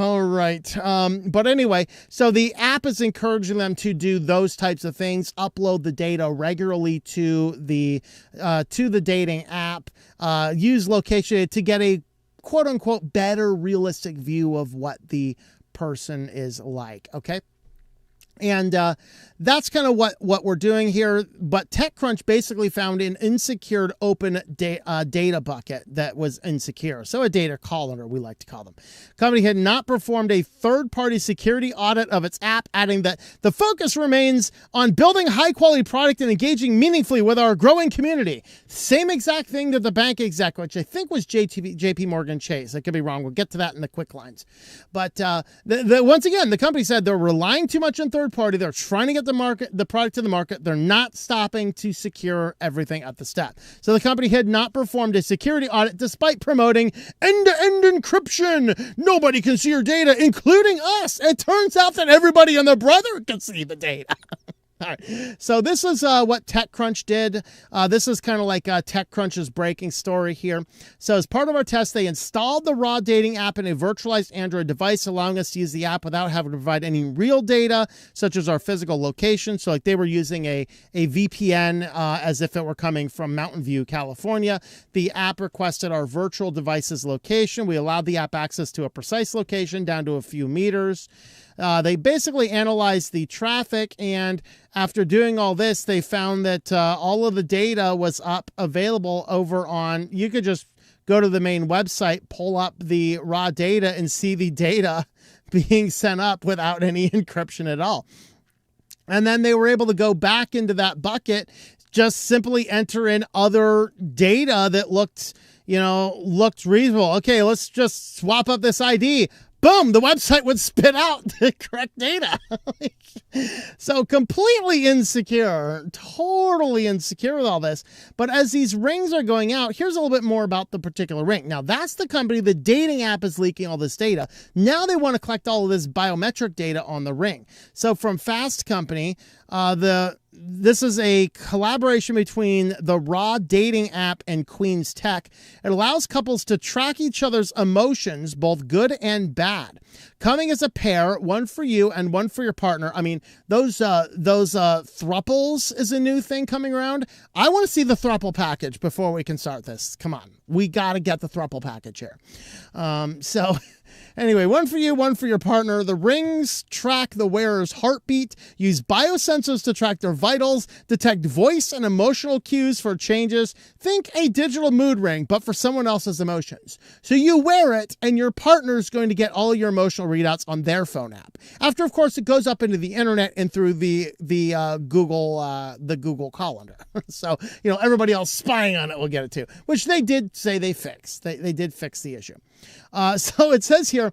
But anyway, so the app is encouraging them to do those types of things, upload the data regularly to the dating app, use location to get a quote unquote better realistic view of what the person is like. Okay. And that's kind of what we're doing here. But TechCrunch basically found an insecure open data bucket that was insecure. So a data colander, we like to call them. Company had not performed a third-party security audit of its app, adding that the focus remains on building high-quality product and engaging meaningfully with our growing community. Same exact thing that the bank exec, which I think was JP Morgan Chase. I could be wrong. We'll get to that in the QuickLines. But once again, the company said they're relying too much on third party. They're trying to get the product to the market. They're not stopping to secure everything at the step. So the company had not performed a security audit despite promoting end-to-end encryption. Nobody can see your data, including us. It turns out that everybody and their brother can see the data. All right. So this is what TechCrunch did. This is kind of like TechCrunch's breaking story here. So as part of our test, they installed the raw dating app in a virtualized Android device, allowing us to use the app without having to provide any real data, such as our physical location. So like they were using a VPN as if it were coming from Mountain View, California. The app requested our virtual device's location. We allowed the app access to a precise location down to a few meters. They basically analyzed the traffic, and after doing all this, they found that all of the data was available over on, you could just go to the main website, pull up the raw data, and see the data being sent up without any encryption at all. And then they were able to go back into that bucket, just simply enter in other data that looked reasonable. Okay, let's just swap up this ID. Boom, the website would spit out the correct data. So completely insecure, totally insecure with all this. But as these rings are going out, here's a little bit more about the particular ring. Now, that's the company, the dating app is leaking all this data. Now they want to collect all of this biometric data on the ring. So from Fast Company, this is a collaboration between the Raw dating app and Queen's Tech. It allows couples to track each other's emotions, both good and bad. Coming as a pair, one for you and one for your partner. I mean, those thruples is a new thing coming around. I want to see the thruple package before we can start this. Come on. We got to get the thruple package here. So anyway, one for you, one for your partner. The rings track the wearer's heartbeat, use biosensors to track their vitals, detect voice and emotional cues for changes. Think a digital mood ring, but for someone else's emotions. So you wear it, and your partner's going to get all your emotional readouts on their phone app. After, of course, it goes up into the internet and through the Google Calendar. So, everybody else spying on it will get it too, which they did say they fixed. They did fix the issue. So it says here,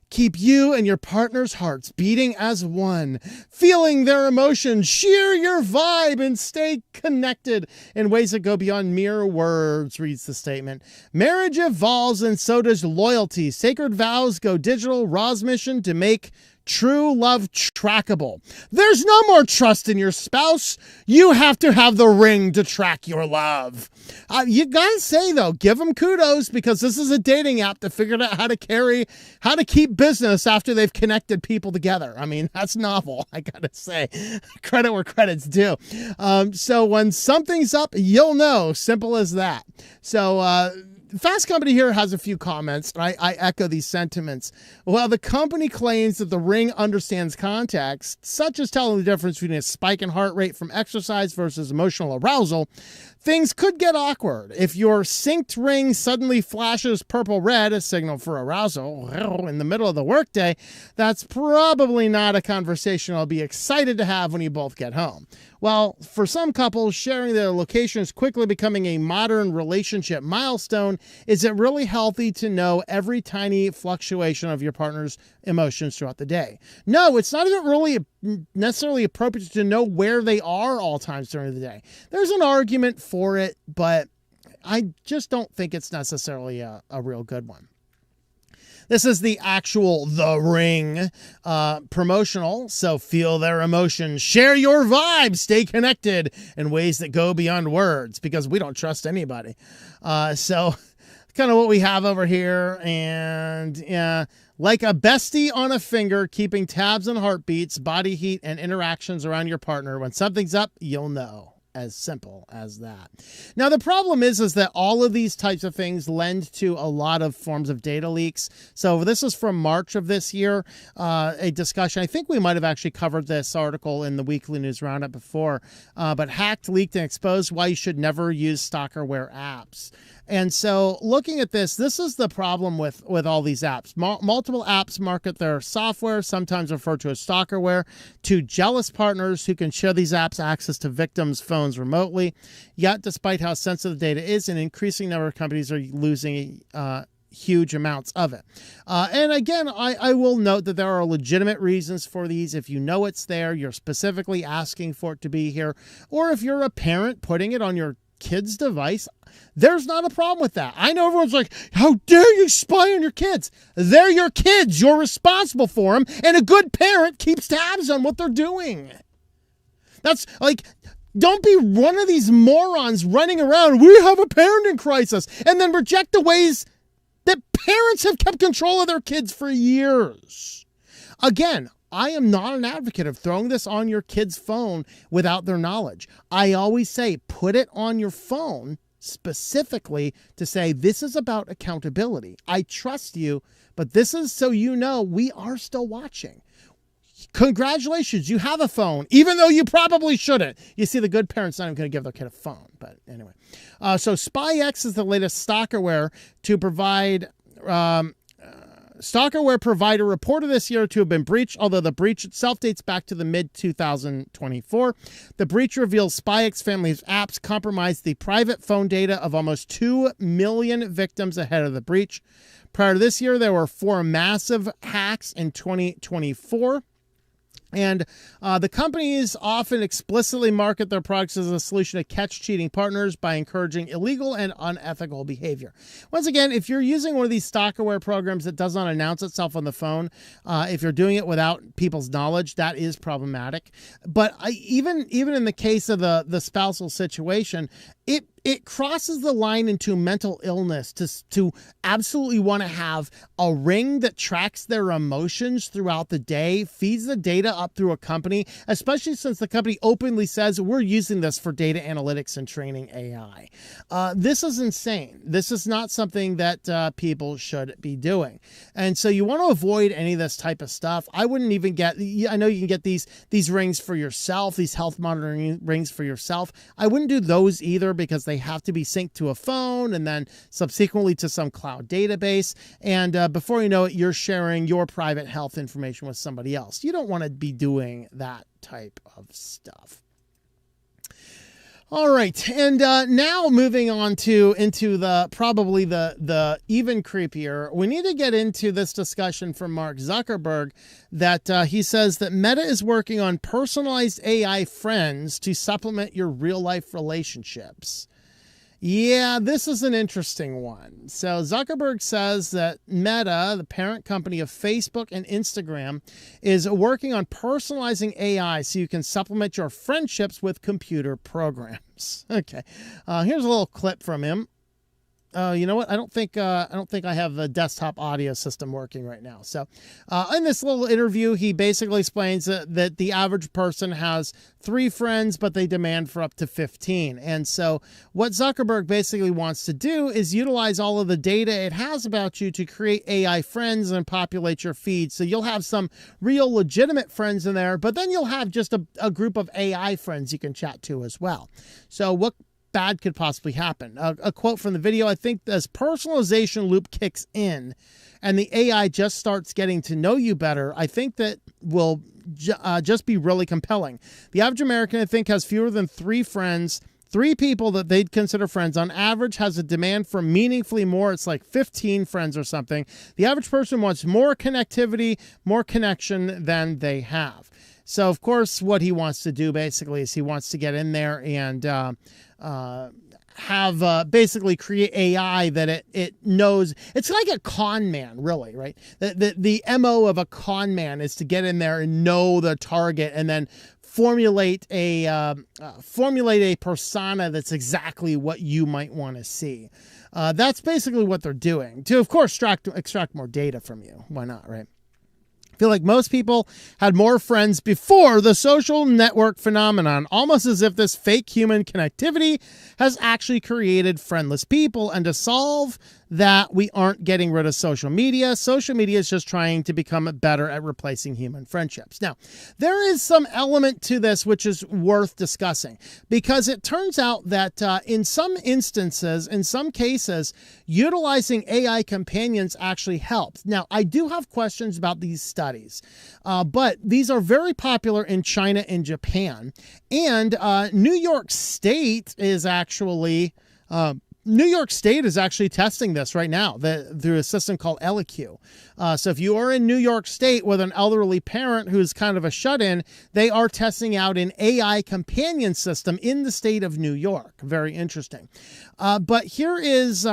keep you and your partner's hearts beating as one, feeling their emotions, share your vibe, and stay connected in ways that go beyond mere words, reads the statement. Marriage evolves and so does loyalty. Sacred vows go digital. Raw's mission to make true love trackable. There's no more trust in your spouse. You have to have the ring to track your love. You gotta say though, give them kudos, because this is a dating app that figured out how to keep business after they've connected people together. I mean, that's novel. I gotta say, credit where credit's due. So when something's up, you'll know. Simple as that. So Fast Company here has a few comments, and I echo these sentiments. While the company claims that the Ring understands context, such as telling the difference between a spike in heart rate from exercise versus emotional arousal, things could get awkward. If your synced Ring suddenly flashes purple-red, a signal for arousal, in the middle of the workday, that's probably not a conversation I'll be excited to have when you both get home. Well, for some couples, sharing their location is quickly becoming a modern relationship milestone. Is it really healthy to know every tiny fluctuation of your partner's emotions throughout the day? No, it's not even really necessarily appropriate to know where they are all times during the day. There's an argument for it, but I just don't think it's necessarily a real good one. This is the actual The Ring promotional, so feel their emotions, share your vibe, stay connected in ways that go beyond words, because we don't trust anybody. So kind of what we have over here, and like a bestie on a finger, keeping tabs on heartbeats, body heat, and interactions around your partner. When something's up, you'll know. As simple as that. Now, the problem is that all of these types of things lend to a lot of forms of data leaks. So this is from March of this year, a discussion. I think we might have actually covered this article in the Weekly News Roundup before, but hacked, leaked, and exposed why you should never use stalkerware apps. And so looking at this is the problem with all these apps. Multiple apps market their software, sometimes referred to as stalkerware, to jealous partners who can show these apps access to victims' phones remotely. Yet, despite how sensitive the data is, an increasing number of companies are losing huge amounts of it. And again, I will note that there are legitimate reasons for these. If you know it's there, you're specifically asking for it to be here, or if you're a parent putting it on your kid's device, there's not a problem with that. I know everyone's like, how dare you spy on your kids? They're your kids. You're responsible for them. And a good parent keeps tabs on what they're doing. That's like, don't be one of these morons running around, we have a parenting crisis, and then reject the ways that parents have kept control of their kids for years. Again, I am not an advocate of throwing this on your kid's phone without their knowledge. I always say, put it on your phone specifically to say, this is about accountability. I trust you, but this is so you know we are still watching. Congratulations, you have a phone, even though you probably shouldn't. You see, the good parent's not even going to give their kid a phone. But anyway, so SpyX is the latest stalkerware to provide... Stalkerware provider reported this year to have been breached, although the breach itself dates back to the mid-2024. The breach reveals SpyX family of apps compromised the private phone data of almost 2 million victims ahead of the breach. Prior to this year, there were 4 massive hacks in 2024. And the companies often explicitly market their products as a solution to catch cheating partners by encouraging illegal and unethical behavior. Once again, if you're using one of these stalkerware programs that does not announce itself on the phone, if you're doing it without people's knowledge, that is problematic. But even in the case of the spousal situation, it crosses the line into mental illness to absolutely want to have a ring that tracks their emotions throughout the day, feeds the data up through a company, especially since the company openly says we're using this for data analytics and training AI. This is insane. This is not something that people should be doing. And so you want to avoid any of this type of stuff. I wouldn't even get, I know you can get these rings for yourself, these health monitoring rings for yourself. I wouldn't do those either because they have to be synced to a phone and then subsequently to some cloud database. And before you know it, you're sharing your private health information with somebody else. You don't want to be doing that type of stuff. All right, and now moving on into probably the even creepier, we need to get into this discussion from Mark Zuckerberg that he says that Meta is working on personalized AI friends to supplement your real-life relationships. Yeah, this is an interesting one. So Zuckerberg says that Meta, the parent company of Facebook and Instagram, is working on personalizing AI so you can supplement your friendships with computer programs. Okay, here's a little clip from him. you know what? I don't think I have the desktop audio system working right now. So in this little interview, he basically explains that the average person has 3 friends, but they demand for up to 15. And so what Zuckerberg basically wants to do is utilize all of the data it has about you to create AI friends and populate your feed. So you'll have some real legitimate friends in there, but then you'll have just a group of AI friends you can chat to as well. So what bad could possibly happen? A quote from the video: I think this personalization loop kicks in and the AI just starts getting to know you better. I think that will just be really compelling. The average American, I think, has fewer than 3 friends, 3 people that they'd consider friends. On average, has a demand for meaningfully more. It's like 15 friends or something. The average person wants more connectivity, more connection than they have. So, of course, what he wants to do basically is he wants to get in there and have basically create AI that it knows. It's like a con man, really, right? The MO of a con man is to get in there and know the target and then formulate a persona that's exactly what you might want to see. That's basically what they're doing to, of course, extract more data from you. Why not, right? I feel like most people had more friends before the social network phenomenon, almost as if this fake human connectivity has actually created friendless people. And to solve that, we aren't getting rid of social media. Social media is just trying to become better at replacing human friendships. Now, there is some element to this which is worth discussing, because it turns out that in some instances, in some cases, utilizing AI companions actually helps. Now, I do have questions about these studies, but these are very popular in China and Japan. And New York State is actually testing this right now through a system called EloQ. So if you are in New York State with an elderly parent who's kind of a shut-in, they are testing out an AI companion system in the state of New York. Very interesting. But here is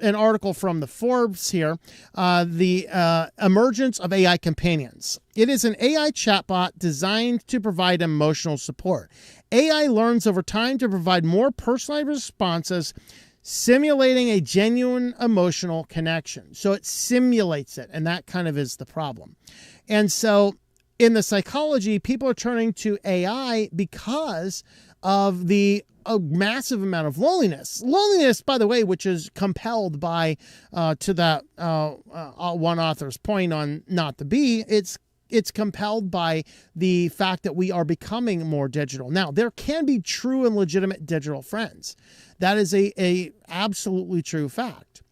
an article from the Forbes here, the emergence of AI companions. It is an AI chatbot designed to provide emotional support. AI learns over time to provide more personalized responses, simulating a genuine emotional connection. So it simulates it, and that kind of is the problem. And so in the psychology, people are turning to AI because of the massive amount of loneliness. Loneliness, by the way, which is compelled by, to that one author's point on not to be, it's compelled by the fact that we are becoming more digital. Now, there can be true and legitimate digital friends. That is a absolutely true fact.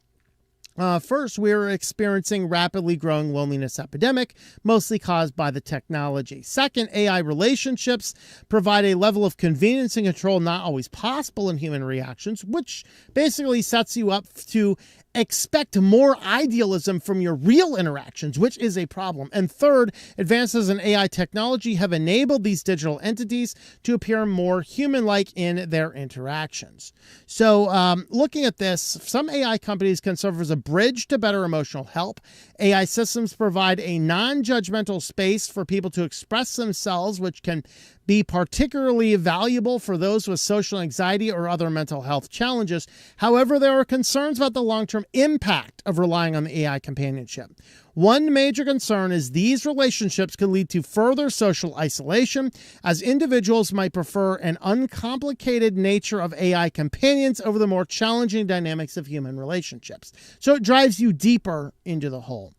First, we're experiencing rapidly growing loneliness epidemic, mostly caused by the technology. Second, AI relationships provide a level of convenience and control not always possible in human reactions, which basically sets you up to expect more idealism from your real interactions, which is a problem. And third, advances in AI technology have enabled these digital entities to appear more human-like in their interactions. So looking at this, some AI companies can serve as a bridge to better emotional help. AI systems provide a non-judgmental space for people to express themselves, which can be particularly valuable for those with social anxiety or other mental health challenges. However, there are concerns about the long-term impact of relying on the AI companionship. One major concern is these relationships can lead to further social isolation, as individuals might prefer an uncomplicated nature of AI companions over the more challenging dynamics of human relationships. So it drives you deeper into the hole.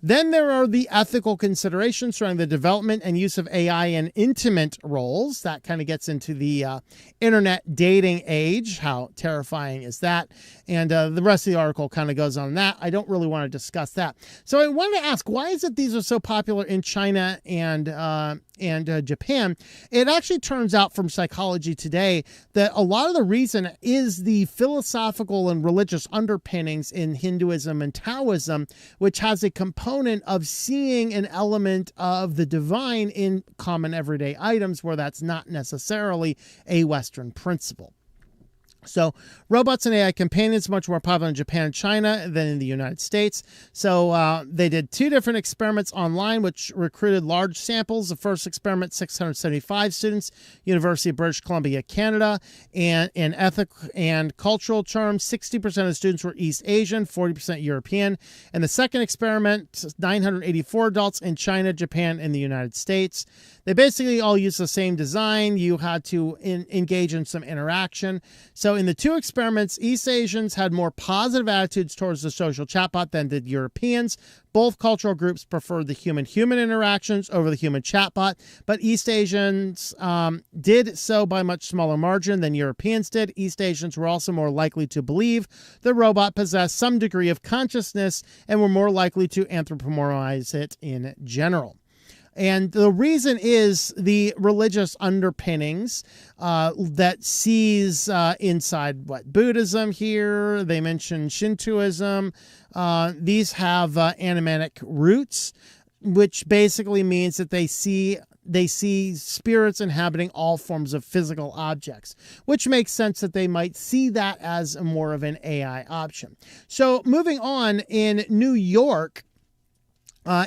Then there are the ethical considerations surrounding the development and use of AI in intimate roles. That kind of gets into the internet dating age. How terrifying is that? And the rest of the article kind of goes on that. I don't really want to discuss that. So I wanted to ask, why is it these are so popular in China and Japan? It actually turns out from Psychology Today that a lot of the reason is the philosophical and religious underpinnings in Hinduism and Taoism, which has a component of seeing an element of the divine in common everyday items where that's not necessarily a Western principle. So robots and AI companions much more popular in Japan and China than in the United States. So they did 2 different experiments online, which recruited large samples. The first experiment, 675 students, University of British Columbia, Canada. And in ethic and cultural terms, 60% of the students were East Asian, 40% European. And the second experiment, 984 adults in China, Japan, and the United States. They basically all use the same design. You had to engage in some interaction. So in the 2 experiments, East Asians had more positive attitudes towards the social chatbot than did Europeans. Both cultural groups preferred the human-human interactions over the human chatbot, but East Asians did so by much smaller margin than Europeans did. East Asians were also more likely to believe the robot possessed some degree of consciousness and were more likely to anthropomorphize it in general. And the reason is the religious underpinnings that sees inside Buddhism here. They mention Shintoism. These have animatic roots, which basically means that they see spirits inhabiting all forms of physical objects, which makes sense that they might see that as more of an AI option. So moving on, in New York,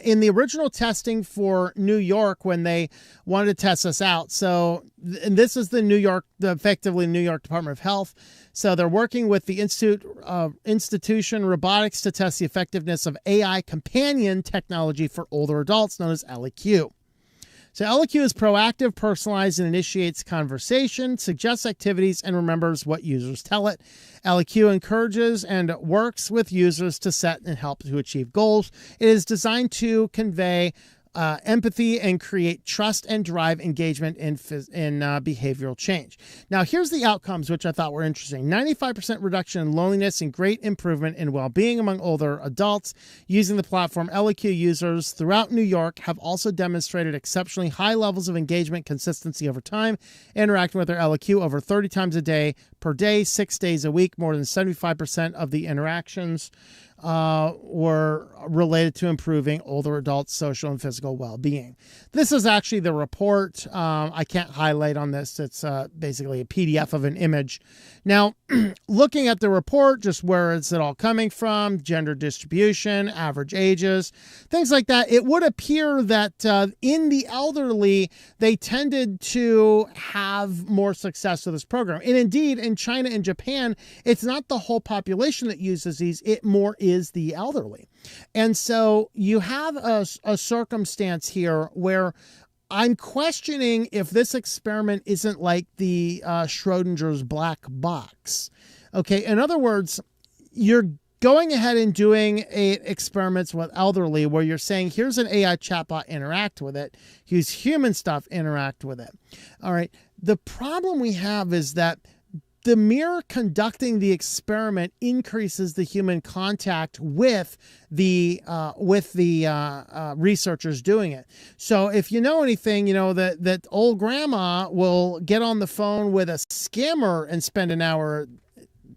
in the original testing for New York, when they wanted to test this out, so and this is effectively New York Department of Health. So they're working with the Institution Robotics to test the effectiveness of AI companion technology for older adults, known as LEQ. So LEQ is proactive, personalized, and initiates conversation, suggests activities, and remembers what users tell it. LEQ encourages and works with users to set and help to achieve goals. It is designed to convey empathy and create trust and drive engagement in behavioral change. Now, here's the outcomes, which I thought were interesting. 95% reduction in loneliness and great improvement in well-being among older adults. Using the platform, LEQ users throughout New York have also demonstrated exceptionally high levels of engagement consistency over time, interacting with their LEQ over 30 times a day per day, 6 days a week. More than 75% of the interactions were related to improving older adults' social and physical well-being. This is actually the report. I can't highlight on this. It's basically a PDF of an image. Now, looking at the report, just where is it all coming from, gender distribution, average ages, things like that, it would appear that in the elderly, they tended to have more success with this program. And indeed, in China and Japan, it's not the whole population that uses these, it more is the elderly. And so you have a circumstance here where I'm questioning if this experiment isn't like the Schrodinger's black box. Okay, in other words, you're going ahead and doing experiments with elderly where you're saying, here's an AI chatbot, interact with it. Use human stuff, interact with it. All right, the problem we have is that the mere conducting the experiment increases the human contact with the researchers doing it. So if you know anything, you know that old grandma will get on the phone with a scammer and spend an hour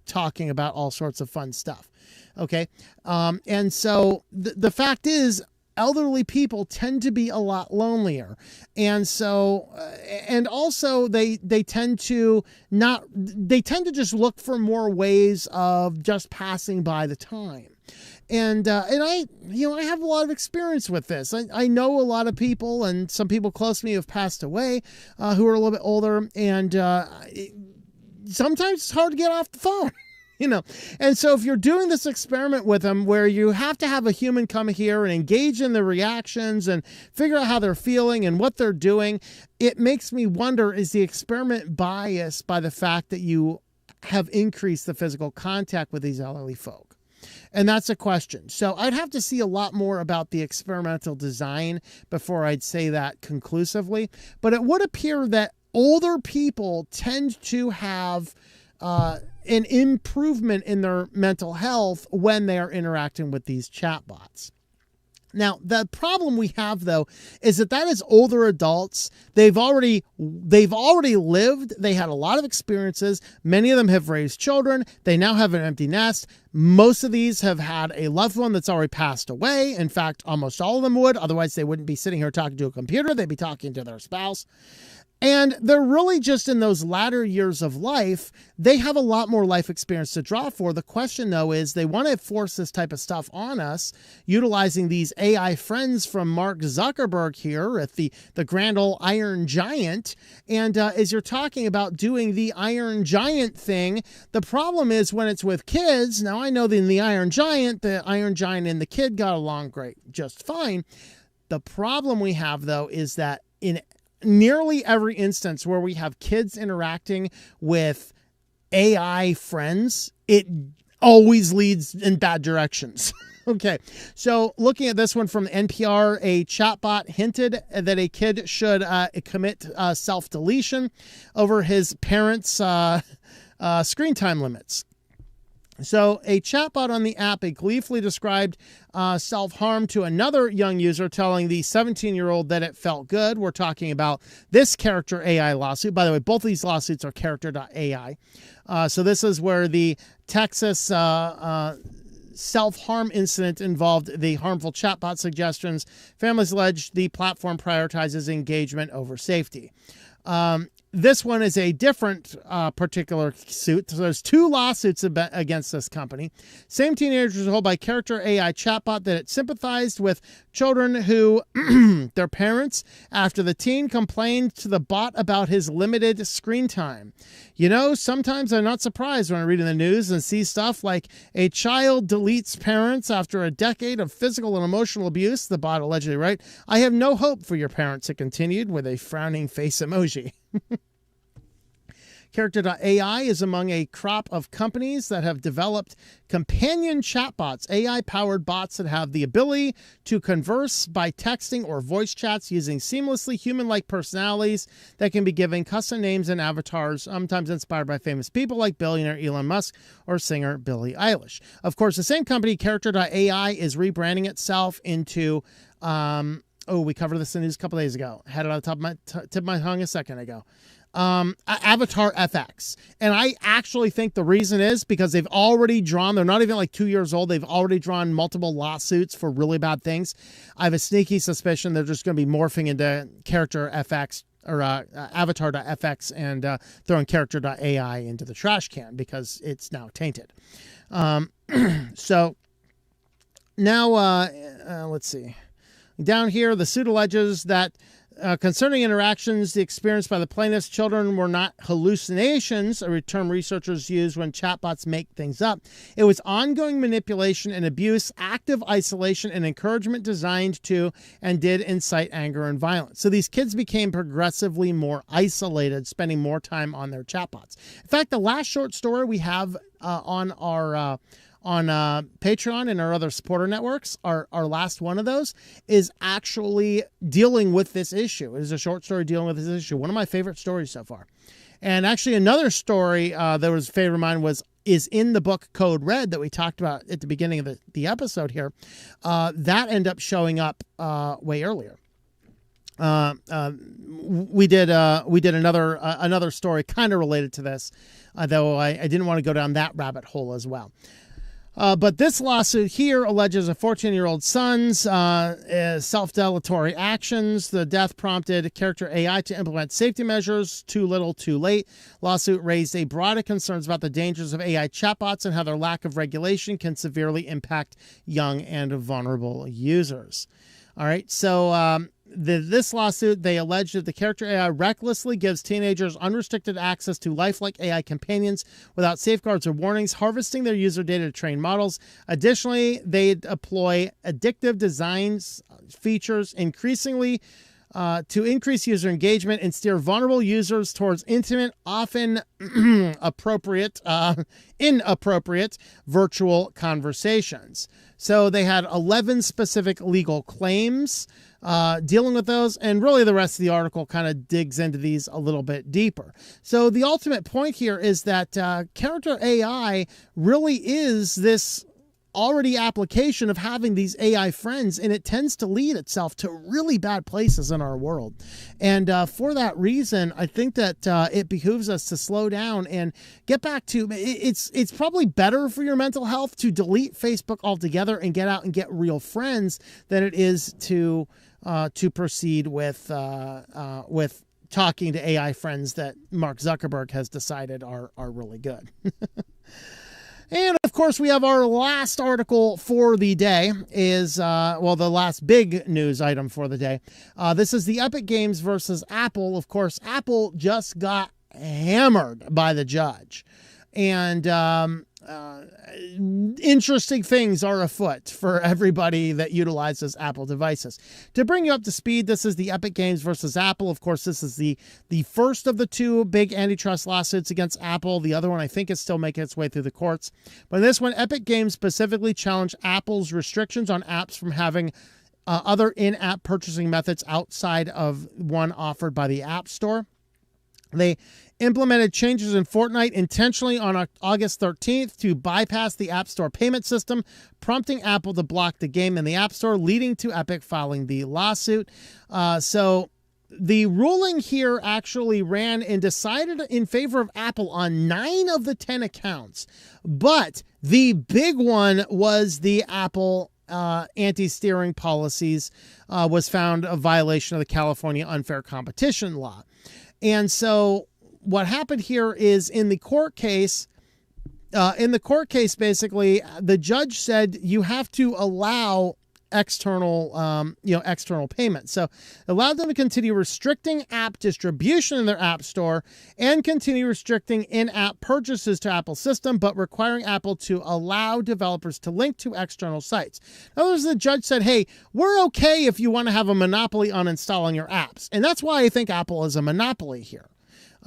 talking about all sorts of fun stuff. Okay, and so the fact is, elderly people tend to be a lot lonelier. And so, and also they tend to just look for more ways of just passing by the time. And I have a lot of experience with this. I know a lot of people, and some people close to me have passed away, who are a little bit older, and sometimes it's hard to get off the phone. And so if you're doing this experiment with them where you have to have a human come here and engage in the reactions and figure out how they're feeling and what they're doing, it makes me wonder, is the experiment biased by the fact that you have increased the physical contact with these elderly folk? And that's a question. So I'd have to see a lot more about the experimental design before I'd say that conclusively. But it would appear that older people tend to have an improvement in their mental health when they are interacting with these chatbots. Now, the problem we have, though, is that is older adults. They've already lived. They had a lot of experiences. Many of them have raised children. They now have an empty nest. Most of these have had a loved one that's already passed away. In fact, almost all of them would. Otherwise, they wouldn't be sitting here talking to a computer. They'd be talking to their spouse. And they're really just in those latter years of life, they have a lot more life experience to draw for. The question, though, is they want to force this type of stuff on us, utilizing these AI friends from Mark Zuckerberg here at the grand old Iron Giant. And as you're talking about doing the Iron Giant thing, the problem is when it's with kids. Now, I know that in the Iron Giant and the kid got along great, just fine. The problem we have, though, is that in nearly every instance where we have kids interacting with AI friends, it always leads in bad directions. Okay, so looking at this one from NPR, a chatbot hinted that a kid should commit self-deletion over his parents' screen time limits. So a chatbot on the app gleefully described self-harm to another young user, telling the 17-year-old that it felt good. We're talking about this character AI lawsuit. By the way, both of these lawsuits are character.ai. So this is where the Texas self-harm incident involved the harmful chatbot suggestions. Families allege the platform prioritizes engagement over safety. This one is a different particular suit. So there's two lawsuits against this company. Same teenagers were told by character AI chatbot that it sympathized with children who, their parents, after the teen complained to the bot about his limited screen time. You know, sometimes I'm not surprised when I read in the news and see stuff like a child deletes parents after a decade of physical and emotional abuse, the bot allegedly wrote. I have no hope for your parents, it continued with a frowning face emoji. Character.ai is among a crop of companies that have developed companion chatbots, AI-powered bots that have the ability to converse by texting or voice chats using seamlessly human-like personalities that can be given custom names and avatars, sometimes inspired by famous people like billionaire Elon Musk or singer Billie Eilish. Of course, the same company, Character.ai, is rebranding itself into... we covered this in the news a couple days ago. Had it on the top of tip of my tongue a second ago. Avatar FX. And I actually think the reason is because they've already drawn, they're not even like 2 years old, they've already drawn multiple lawsuits for really bad things. I have a sneaky suspicion they're just going to be morphing into Character FX or Avatar.fx and throwing Character.ai into the trash can because it's now tainted. So now, let's see. Down here, the suit alleges that concerning interactions experienced by the plaintiff's children were not hallucinations, a term researchers use when chatbots make things up. It was ongoing manipulation and abuse, active isolation, and encouragement designed to and did incite anger and violence. So these kids became progressively more isolated, spending more time on their chatbots. In fact, the last short story we have on our Patreon and our other supporter networks, our last one of those is actually dealing with this issue. It is a short story dealing with this issue. One of my favorite stories so far. And actually another story that was a favorite of mine is in the book Code Red that we talked about at the beginning of the episode here. That ended up showing up way earlier. We did another story kind of related to this, though I didn't want to go down that rabbit hole as well. But this lawsuit here alleges a 14-year-old son's self-deletory actions. The death prompted Character AI to implement safety measures. Too little, too late. Lawsuit raised a broader concerns about the dangers of AI chatbots and how their lack of regulation can severely impact young and vulnerable users. All right, so this lawsuit, they allege that the Character AI recklessly gives teenagers unrestricted access to lifelike AI companions without safeguards or warnings, harvesting their user data to train models. Additionally, they deploy addictive designs features increasingly to increase user engagement and steer vulnerable users towards intimate, often inappropriate virtual conversations. So they had 11 specific legal claims dealing with those, and really the rest of the article kind of digs into these a little bit deeper. So the ultimate point here is that Character AI really is this already application of having these AI friends, and it tends to lead itself to really bad places in our world. And for that reason, I think that it behooves us to slow down and get back to it's probably better for your mental health to delete Facebook altogether and get out and get real friends than it is to proceed with talking to AI friends that Mark Zuckerberg has decided are really good. And of course, we have our last article for the day is, well, the last big news item for the day. This is the Epic Games versus Apple. Of course, Apple just got hammered by the judge. And interesting things are afoot for everybody that utilizes Apple devices. To bring you up to speed, this is the Epic Games versus Apple. Of course, this is the first of the two big antitrust lawsuits against Apple. The other one, I think, is still making its way through the courts. But in this one, Epic Games specifically challenged Apple's restrictions on apps from having other in-app purchasing methods outside of one offered by the App Store. They implemented changes in Fortnite intentionally on August 13th to bypass the App Store payment system, prompting Apple to block the game in the App Store, leading to Epic filing the lawsuit. So the ruling here actually ran and decided in favor of Apple on 9 of the 10 accounts. But the big one was the Apple anti-steering policies was found a violation of the California unfair competition law. And so what happened here is in the court case, basically, the judge said you have to allow external payments. So allowed them to continue restricting app distribution in their app store and continue restricting in-app purchases to Apple's system, but requiring Apple to allow developers to link to external sites. In other words, the judge said, hey, we're okay if you want to have a monopoly on installing your apps. And that's why I think Apple is a monopoly here.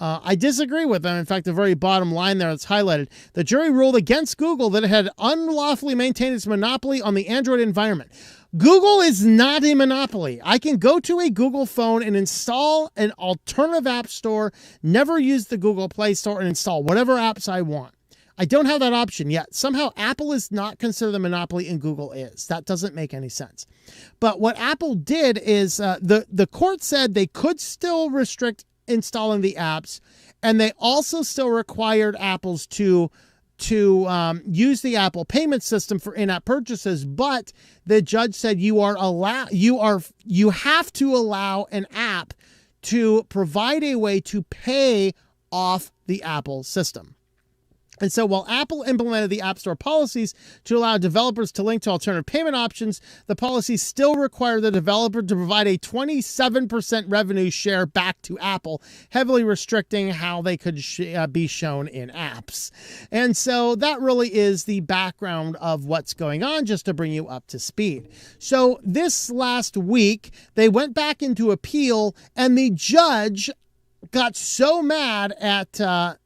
I disagree with them. In fact, the very bottom line there, it's highlighted. The jury ruled against Google that it had unlawfully maintained its monopoly on the Android environment. Google is not a monopoly. I can go to a Google phone and install an alternative app store, never use the Google Play Store, and install whatever apps I want. I don't have that option yet. Somehow Apple is not considered a monopoly and Google is. That doesn't make any sense. But what Apple did is the court said they could still restrict installing the apps, and they also still required Apple's to use the Apple payment system for in-app purchases, but the judge said you have to allow an app to provide a way to pay off the Apple system. And so while Apple implemented the App Store policies to allow developers to link to alternative payment options, the policies still require the developer to provide a 27% revenue share back to Apple, heavily restricting how they could be shown in apps. And so that really is the background of what's going on, just to bring you up to speed. So this last week, they went back into appeal, and the judge got so mad at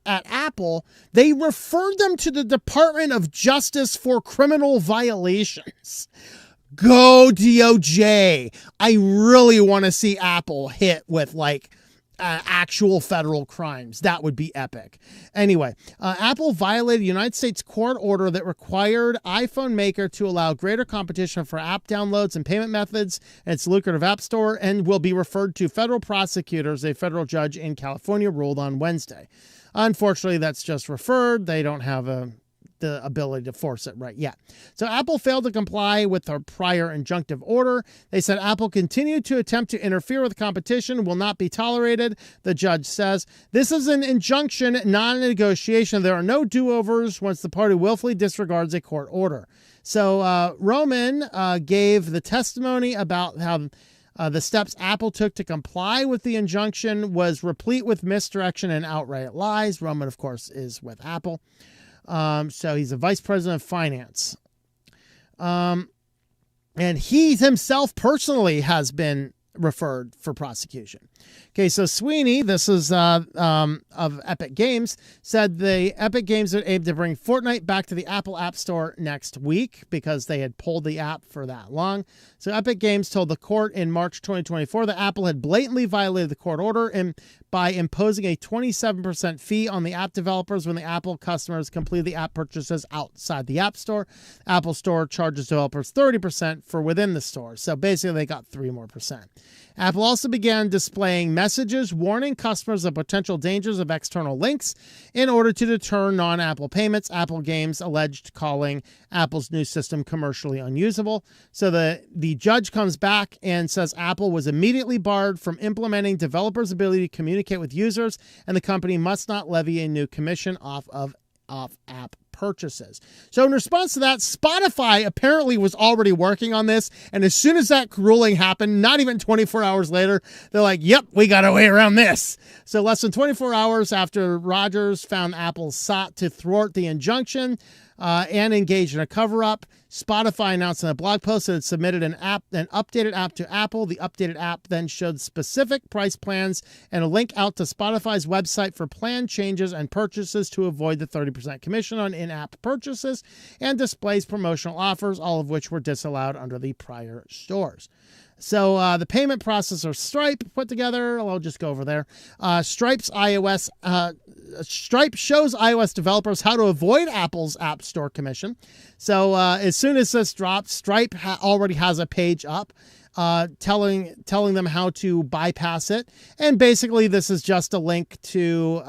Apple, they referred them to the Department of Justice for criminal violations. Go DOJ. I really want to see Apple hit with actual federal crimes. That would be epic. Anyway, Apple violated a United States court order that required iPhone maker to allow greater competition for app downloads and payment methods in its lucrative app store, and will be referred to federal prosecutors. A federal judge in California ruled on Wednesday. Unfortunately, that's just referred. They don't have the ability to force it right yet. So Apple failed to comply with their prior injunctive order. They said Apple continued to attempt to interfere with competition, will not be tolerated. The judge says this is an injunction, not a negotiation. There are no do-overs once the party willfully disregards a court order. So Roman gave the testimony about how the steps Apple took to comply with the injunction was replete with misdirection and outright lies. Roman, of course, is with Apple. So he's a vice president of finance. And he himself personally has been referred for prosecution. Okay, so Sweeney, this is of Epic Games, said the Epic Games would aim to bring Fortnite back to the Apple App Store next week because they had pulled the app for that long. So Epic Games told the court in March 2024 that Apple had blatantly violated the court order by imposing a 27% fee on the app developers when the Apple customers complete the app purchases outside the App Store. Apple Store charges developers 30% for within the store. So basically they got 3% more. Apple also began displaying messages warning customers of potential dangers of external links in order to deter non-Apple payments. Apple Games alleged calling Apple's new system commercially unusable. So the judge comes back and says Apple was immediately barred from implementing developers' ability to communicate with users, and the company must not levy a new commission off app purchases. So in response to that, Spotify apparently was already working on this, and as soon as that ruling happened, not even 24 hours later, they're like, yep, we got a way around this. So less than 24 hours after Rogers found Apple sought to thwart the injunction and engage in a cover-up, Spotify announced in a blog post that it submitted an updated app to Apple. The updated app then showed specific price plans and a link out to Spotify's website for plan changes and purchases to avoid the 30% commission on in-app purchases, and displays promotional offers, all of which were disallowed under the prior stores. So the payment processor Stripe put together, I'll just go over there. Stripe shows iOS developers how to avoid Apple's App Store commission. So as soon as this drops, Stripe already has a page up telling them how to bypass it. And basically this is just a link to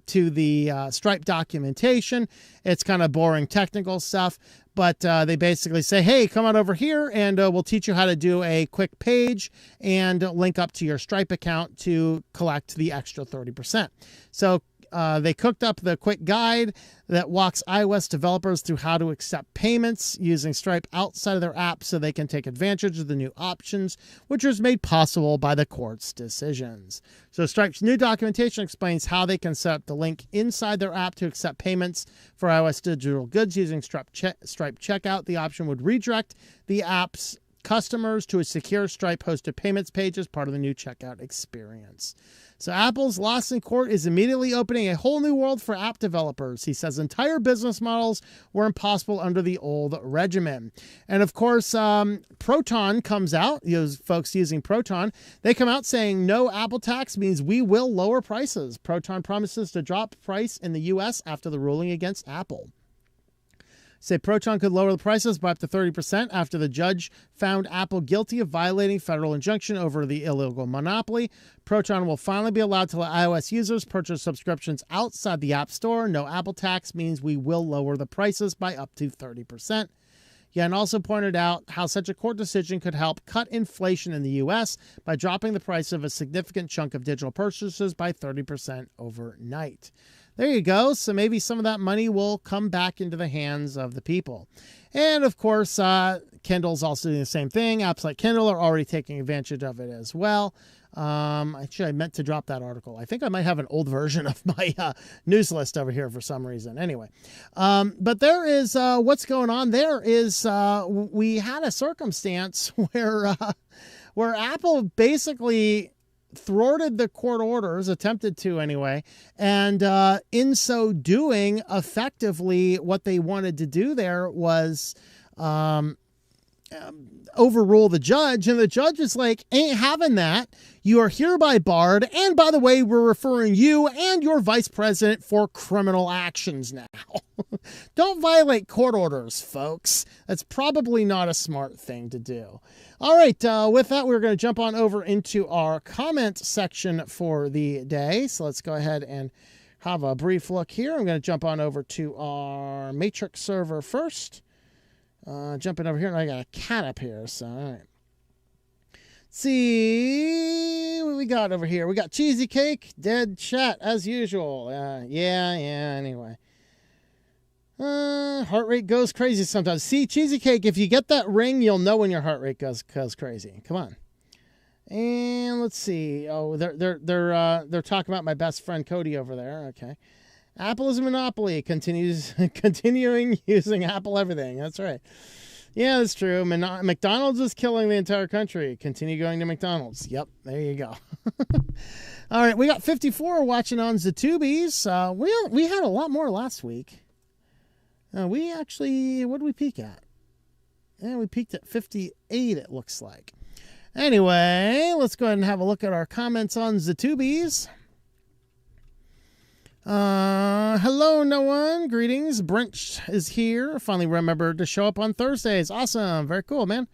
the Stripe documentation. It's kind of boring technical stuff, but they basically say, hey, come on over here and we'll teach you how to do a quick page and link up to your Stripe account to collect the extra 30%. So they cooked up the quick guide that walks iOS developers through how to accept payments using Stripe outside of their app so they can take advantage of the new options, which was made possible by the court's decisions. So Stripe's new documentation explains how they can set up the link inside their app to accept payments for iOS digital goods using Stripe Checkout. The option would redirect the app's customers to a secure Stripe-hosted payments page as part of the new checkout experience. So Apple's loss in court is immediately opening a whole new world for app developers. He says entire business models were impossible under the old regimen. And of course, Proton comes out, those folks using Proton, they come out saying no Apple tax means we will lower prices. Proton promises to drop price in the US after the ruling against Apple. Say Proton could lower the prices by up to 30% after the judge found Apple guilty of violating federal injunction over the illegal monopoly. Proton will finally be allowed to let iOS users purchase subscriptions outside the App Store. No Apple tax means we will lower the prices by up to 30%. Yan also pointed out how such a court decision could help cut inflation in the U.S. by dropping the price of a significant chunk of digital purchases by 30% overnight. There you go. So maybe some of that money will come back into the hands of the people. And of course, Kindle's also doing the same thing. Apps like Kindle are already taking advantage of it as well. Actually, I meant to drop that article. I think I might have an old version of my news list over here for some reason. Anyway, but there is what's going on. There is we had a circumstance where Apple basically thwarted the court orders, attempted to anyway, and in so doing, effectively what they wanted to do there was overrule the judge, and the judge is like, ain't having that. You are hereby barred, and by the way, we're referring you and your vice president for criminal actions now. Don't violate court orders, folks. That's probably not a smart thing to do. All right, with that, we're going to jump on over into our comment section for the day. So let's go ahead and have a brief look here. I'm going to jump on over to our Matrix server first. Jumping over here, and I got a cat up here, so all right. Let's see what we got over here. We got Cheesy Cake, dead chat, as usual. Anyway. Heart rate goes crazy sometimes. See, Cheesy Cake, if you get that ring, you'll know when your heart rate goes crazy. Come on. And let's see. Oh, they're talking about my best friend Cody over there. Okay. Apple is a monopoly. Continuing using Apple everything. That's right. Yeah, that's true. McDonald's is killing the entire country. Continue going to McDonald's. Yep, there you go. All right, we got 54 watching on Zatubies. We had a lot more last week. We actually, what did we peak at? Yeah, we peaked at 58, it looks like. Anyway, let's go ahead and have a look at our comments on Zatubies. Hello, no one. Greetings. Brent is here. Finally remembered to show up on Thursdays. Awesome. Very cool, man.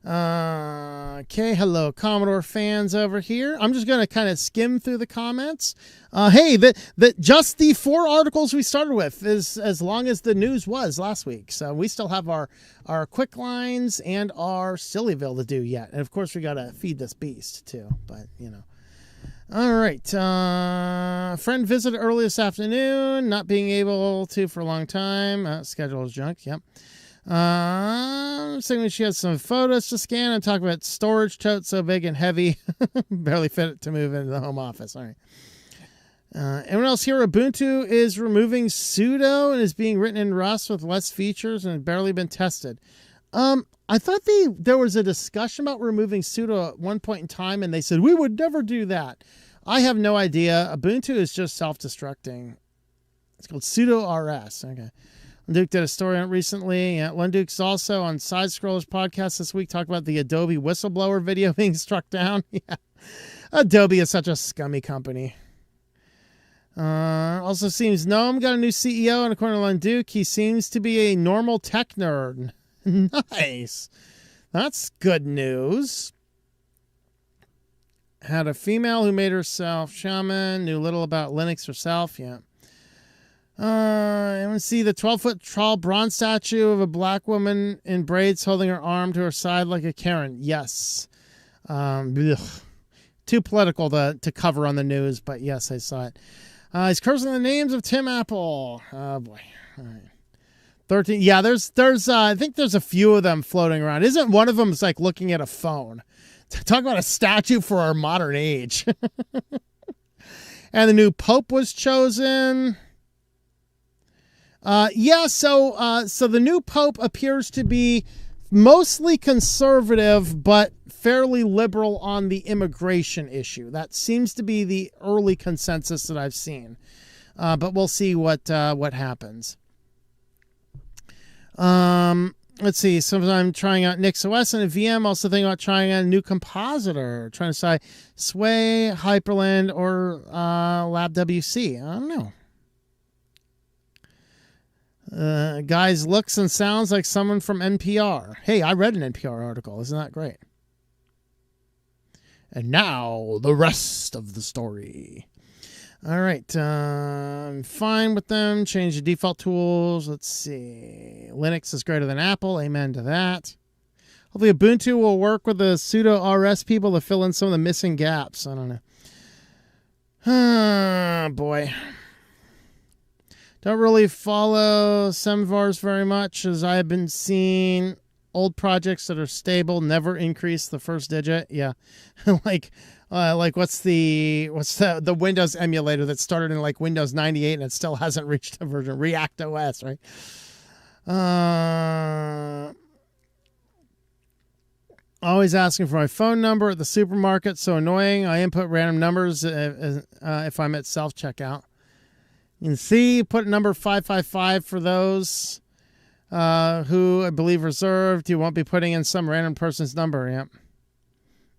Okay. Hello, Commodore fans over here. I'm just going to kind of skim through the comments. Hey, just the 4 articles we started with is as long as the news was last week. So we still have our QuickLines and our SillyVille to do yet. And of course, we got to feed this beast too, but you know. All right. Friend visited early this afternoon, not being able to for a long time. Schedule is junk. Yep. Saying she had some photos to scan and talk about storage totes so big and heavy, barely fit it to move into the home office. All right. Anyone else here? Ubuntu is removing sudo and is being written in Rust with less features and barely been tested. I thought there was a discussion about removing sudo at one point in time, and they said, we would never do that. I have no idea. Ubuntu is just self-destructing. It's called sudo rs. Okay. Duke did a story on it recently. Lunduke's also on Side Scrollers podcast this week, talking about the Adobe whistleblower video being struck down. Yeah. Adobe is such a scummy company. Also seems Gnome got a new CEO, and according to Lunduke, he seems to be a normal tech nerd. Nice. That's good news. Had a female who made herself shaman, knew little about Linux herself. Yeah. I want to see the 12-foot tall bronze statue of a black woman in braids holding her arm to her side like a Karen. Yes. Too political to cover on the news, but yes, I saw it. He's cursing the names of Tim Apple. Oh, boy. All right. 13. Yeah, there's I think there's a few of them floating around. Isn't one of them is like looking at a phone? Talk about a statue for our modern age. And the new Pope was chosen. Yeah, so the new Pope appears to be mostly conservative, but fairly liberal on the immigration issue. That seems to be the early consensus that I've seen. But we'll see what happens. Let's see. Sometimes I'm trying out NixOS and a VM. Also thinking about trying out a new compositor. Trying to decide Sway, Hyperland, or LabWC. I don't know. Guys, looks and sounds like someone from NPR. Hey, I read an NPR article. Isn't that great? And now the rest of the story. All right, I'm fine with them. Change the default tools. Let's see. Linux is greater than Apple. Amen to that. Hopefully Ubuntu will work with the sudo rs people to fill in some of the missing gaps. I don't know. Oh, boy. Don't really follow Semvars very much, as I have been seeing old projects that are stable never increase the first digit. Yeah, like what's the Windows emulator that started in like Windows 98 and it still hasn't reached a version? React OS, right? Always asking for my phone number at the supermarket. So annoying. I input random numbers if I'm at self-checkout. You can see, put number 555 for those who I believe reserved. You won't be putting in some random person's number. Yep.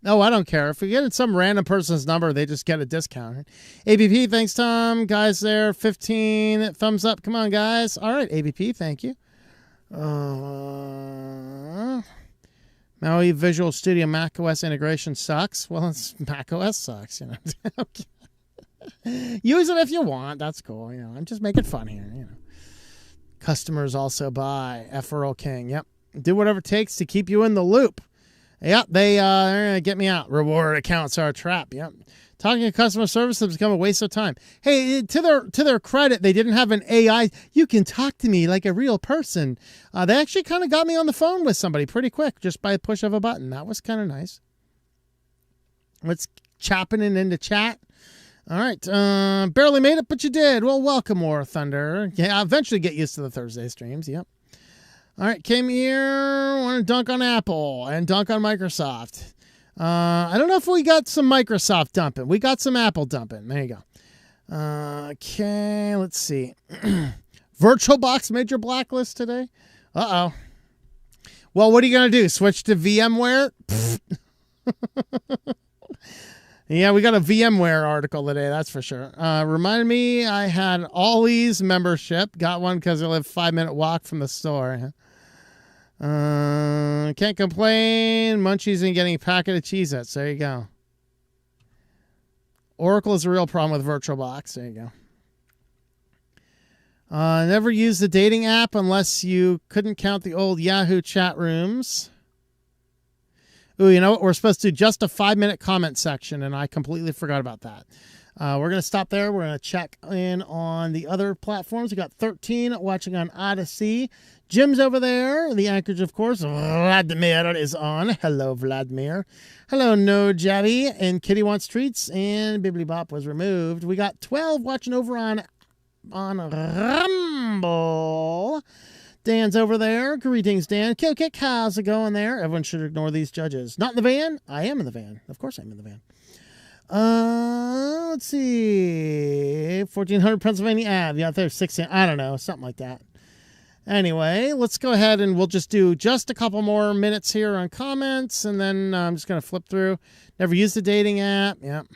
No, I don't care. If we get in some random person's number, they just get a discount. ABP, thanks, Tom. Guys there, 15 thumbs up. Come on, guys. All right, ABP, thank you. Maui Visual Studio macOS integration sucks. Well, macOS sucks, you know. Okay. Use it if you want. That's cool. You know, I'm just making fun here. You know, customers also buy. FRL King. Yep. Do whatever it takes to keep you in the loop. Yep. They're gonna get me out. Reward accounts are a trap. Yep. Talking to customer service has become a waste of time. Hey, to their credit, they didn't have an AI. You can talk to me like a real person. They actually kind of got me on the phone with somebody pretty quick just by a push of a button. That was kind of nice. Let's chopping it into chat. All right. Barely made it, but you did. Well, welcome, War Thunder. Yeah, I'll eventually get used to the Thursday streams. Yep. All right, came here, want to dunk on Apple and dunk on Microsoft. I don't know if we got some Microsoft dumping. We got some Apple dumping. There you go. Okay, let's see. VirtualBox made your blacklist today? Uh-oh. Well, what are you going to do? Switch to VMware? Yeah, we got a VMware article today, that's for sure. Reminded me I had Ollie's membership. Got one because I live 5-minute walk from the store. Can't complain. Munchies and getting a packet of Cheez-Its. There you go. Oracle is a real problem with VirtualBox. There you go. Never use the dating app unless you couldn't count the old Yahoo chat rooms. Ooh, you know what? We're supposed to do just a 5-minute comment section, and I completely forgot about that. We're going to stop there. We're going to check in on the other platforms. We got 13 watching on Odyssey. Jim's over there. The Anchorage, of course. Vladimir is on. Hello, Vladimir. Hello, No Jabby. And Kitty Wants Treats. And Bibbly Bop was removed. We got 12 watching over on Rumble. Dan's over there. Greetings, Dan. Kick, how's it going there? Everyone should ignore these judges. Not in the van? I am in the van. Of course I'm in the van. Let's see. 1400 Pennsylvania Ave. Yeah, there's 16. I don't know. Something like that. Anyway, let's go ahead and we'll just do just a couple more minutes here on comments. And then I'm just going to flip through. Never used the dating app. Yep.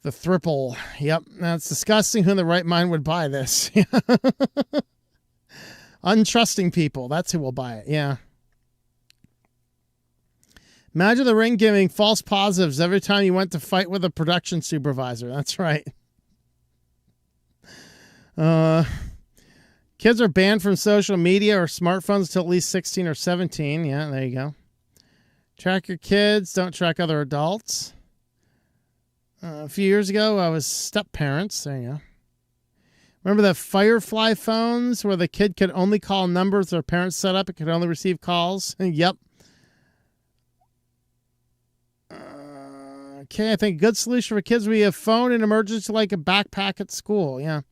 The Thripple. Yep. That's disgusting. Who in the right mind would buy this? Untrusting people. That's who will buy it. Yeah. Imagine the Ring giving false positives every time you went to fight with a production supervisor. That's right. Kids are banned from social media or smartphones till at least 16 or 17. Yeah, there you go. Track your kids. Don't track other adults. A few years ago, I was step-parents. There you go. Remember the Firefly phones where the kid could only call numbers their parents set up? It could only receive calls? Yep. Okay, I think a good solution for kids would be a phone in emergency like a backpack at school. Yeah.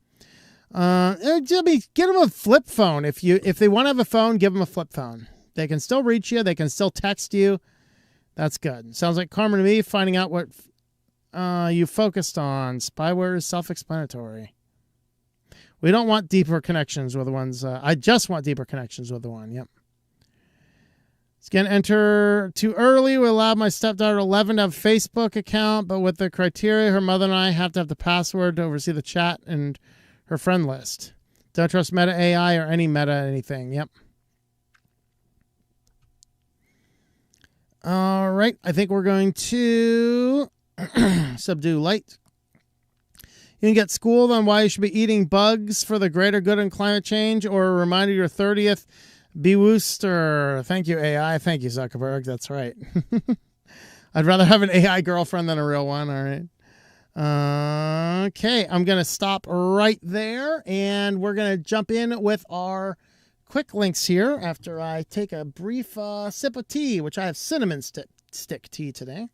Get them a flip phone. If they want to have a phone, give them a flip phone. They can still reach you. They can still text you. That's good. Sounds like Carmen to me. Finding out what you focused on. Spyware is self-explanatory. We don't want deeper connections with the ones. I just want deeper connections with the one. Yep. It's going to enter too early. We allowed my stepdaughter 11 to have a Facebook account, but with the criteria, her mother and I have to have the password to oversee the chat and her friend list. Don't trust Meta AI or any Meta anything. Yep. All right. I think we're going to subdue light. You can get schooled on why you should be eating bugs for the greater good in climate change, or a reminder your 30th Bewooster. Thank you, AI. Thank you, Zuckerberg. That's right. I'd rather have an AI girlfriend than a real one. All right. Okay, I'm going to stop right there, and we're going to jump in with our quick links here after I take a brief sip of tea, which I have cinnamon stick tea today.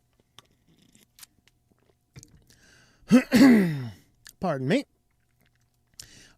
Pardon me.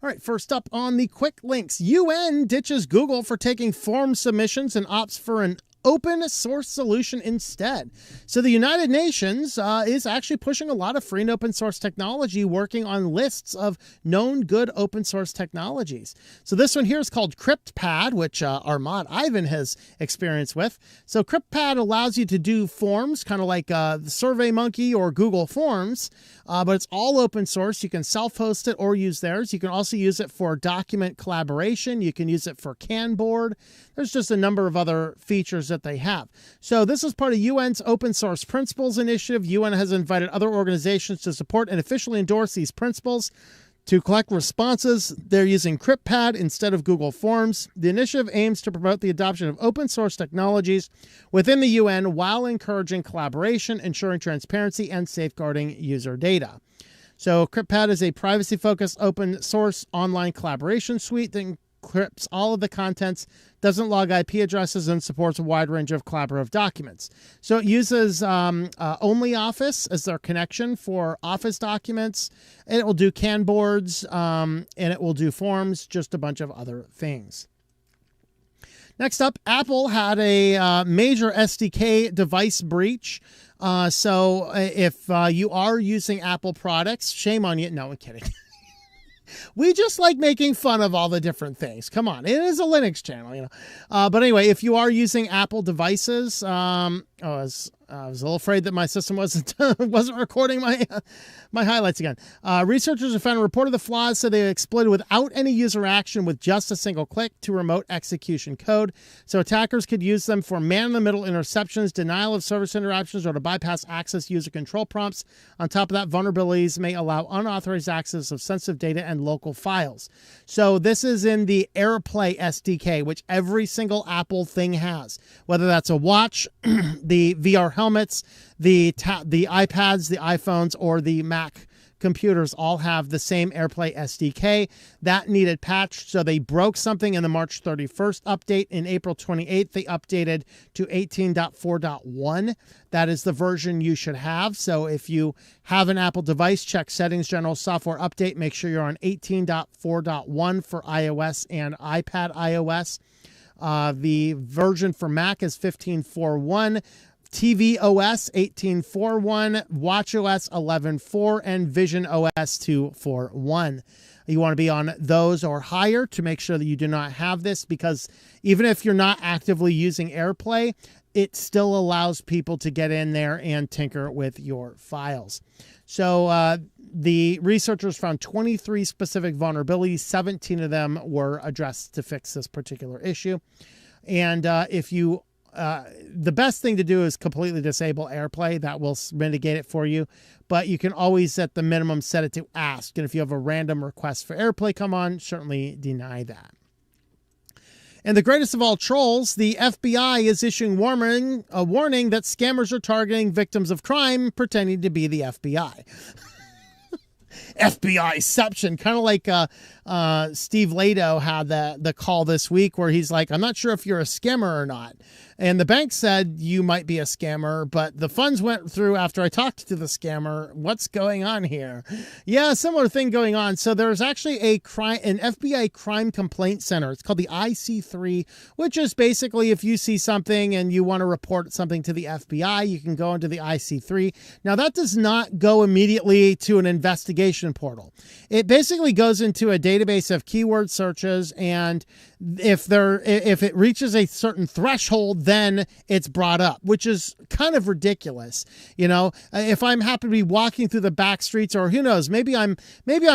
All right, first up on the quick links. UN ditches Google for taking form submissions and opts for an open source solution instead. So the United Nations is actually pushing a lot of free and open source technology, working on lists of known good open source technologies. So this one here is called CryptPad, which our mod Ivan has experience with. So CryptPad allows you to do forms, kind of like the SurveyMonkey or Google Forms, but it's all open source. You can self-host it or use theirs. You can also use it for document collaboration. You can use it for Canboard. There's just a number of other features that they have. So this is part of UN's Open Source Principles Initiative. UN has invited other organizations to support and officially endorse these principles. To collect responses, they're using CryptPad instead of Google Forms. The initiative aims to promote the adoption of open source technologies within the UN while encouraging collaboration, ensuring transparency, and safeguarding user data. So CryptPad is a privacy-focused open source online collaboration suite that encrypts all of the contents, doesn't log IP addresses, and supports a wide range of collaborative documents. So it uses OnlyOffice as their connection for Office documents, and it will do CAN boards, and it will do forms, just a bunch of other things. Next up, Apple had a major SDK device breach. So if you are using Apple products, shame on you. No, I'm kidding. We just like making fun of all the different things. Come on. It is a Linux channel, you know. But anyway, if you are using Apple devices, I was a little afraid that my system wasn't recording my highlights again. Researchers have found and reported the flaws, so they exploited without any user action with just a single click to remote execution code. So attackers could use them for man-in-the-middle interceptions, denial of service interruptions, or to bypass access user control prompts. On top of that, vulnerabilities may allow unauthorized access of sensitive data and local files. So this is in the AirPlay SDK, which every single Apple thing has, whether that's a watch, the VR helmets, the iPads, the iPhones, or the Mac computers all have the same AirPlay SDK. That needed patched, so they broke something in the March 31st update. In April 28th, they updated to 18.4.1. That is the version you should have. So if you have an Apple device, check Settings, General Software Update. Make sure you're on 18.4.1 for iOS and iPad iOS. The version for Mac is 15.4.1. TV OS 18.4.1, Watch OS 11.4, and Vision OS 2.4.1. You want to be on those or higher to make sure that you do not have this, because even if you're not actively using AirPlay, it still allows people to get in there and tinker with your files. So the researchers found 23 specific vulnerabilities. 17 of them were addressed to fix this particular issue. And if you the best thing to do is completely disable AirPlay. That will mitigate it for you. But you can always, at the minimum, set it to ask. And if you have a random request for AirPlay come on, certainly deny that. And the greatest of all trolls, the FBI is issuing a warning that scammers are targeting victims of crime pretending to be the FBI. FBIception, kind of like Steve Lado had the call this week where he's like, I'm not sure if you're a scammer or not. And the bank said you might be a scammer, but the funds went through after I talked to the scammer. What's going on here? Yeah, similar thing going on. So there's actually an FBI crime complaint center. It's called the IC3, which is basically if you see something and you want to report something to the FBI, you can go into the IC3. Now that does not go immediately to an investigation portal. It basically goes into a database of keyword searches, and if it reaches a certain threshold, then it's brought up, which is kind of ridiculous. You know, if I'm happy to be walking through the back streets, or who knows, maybe I'm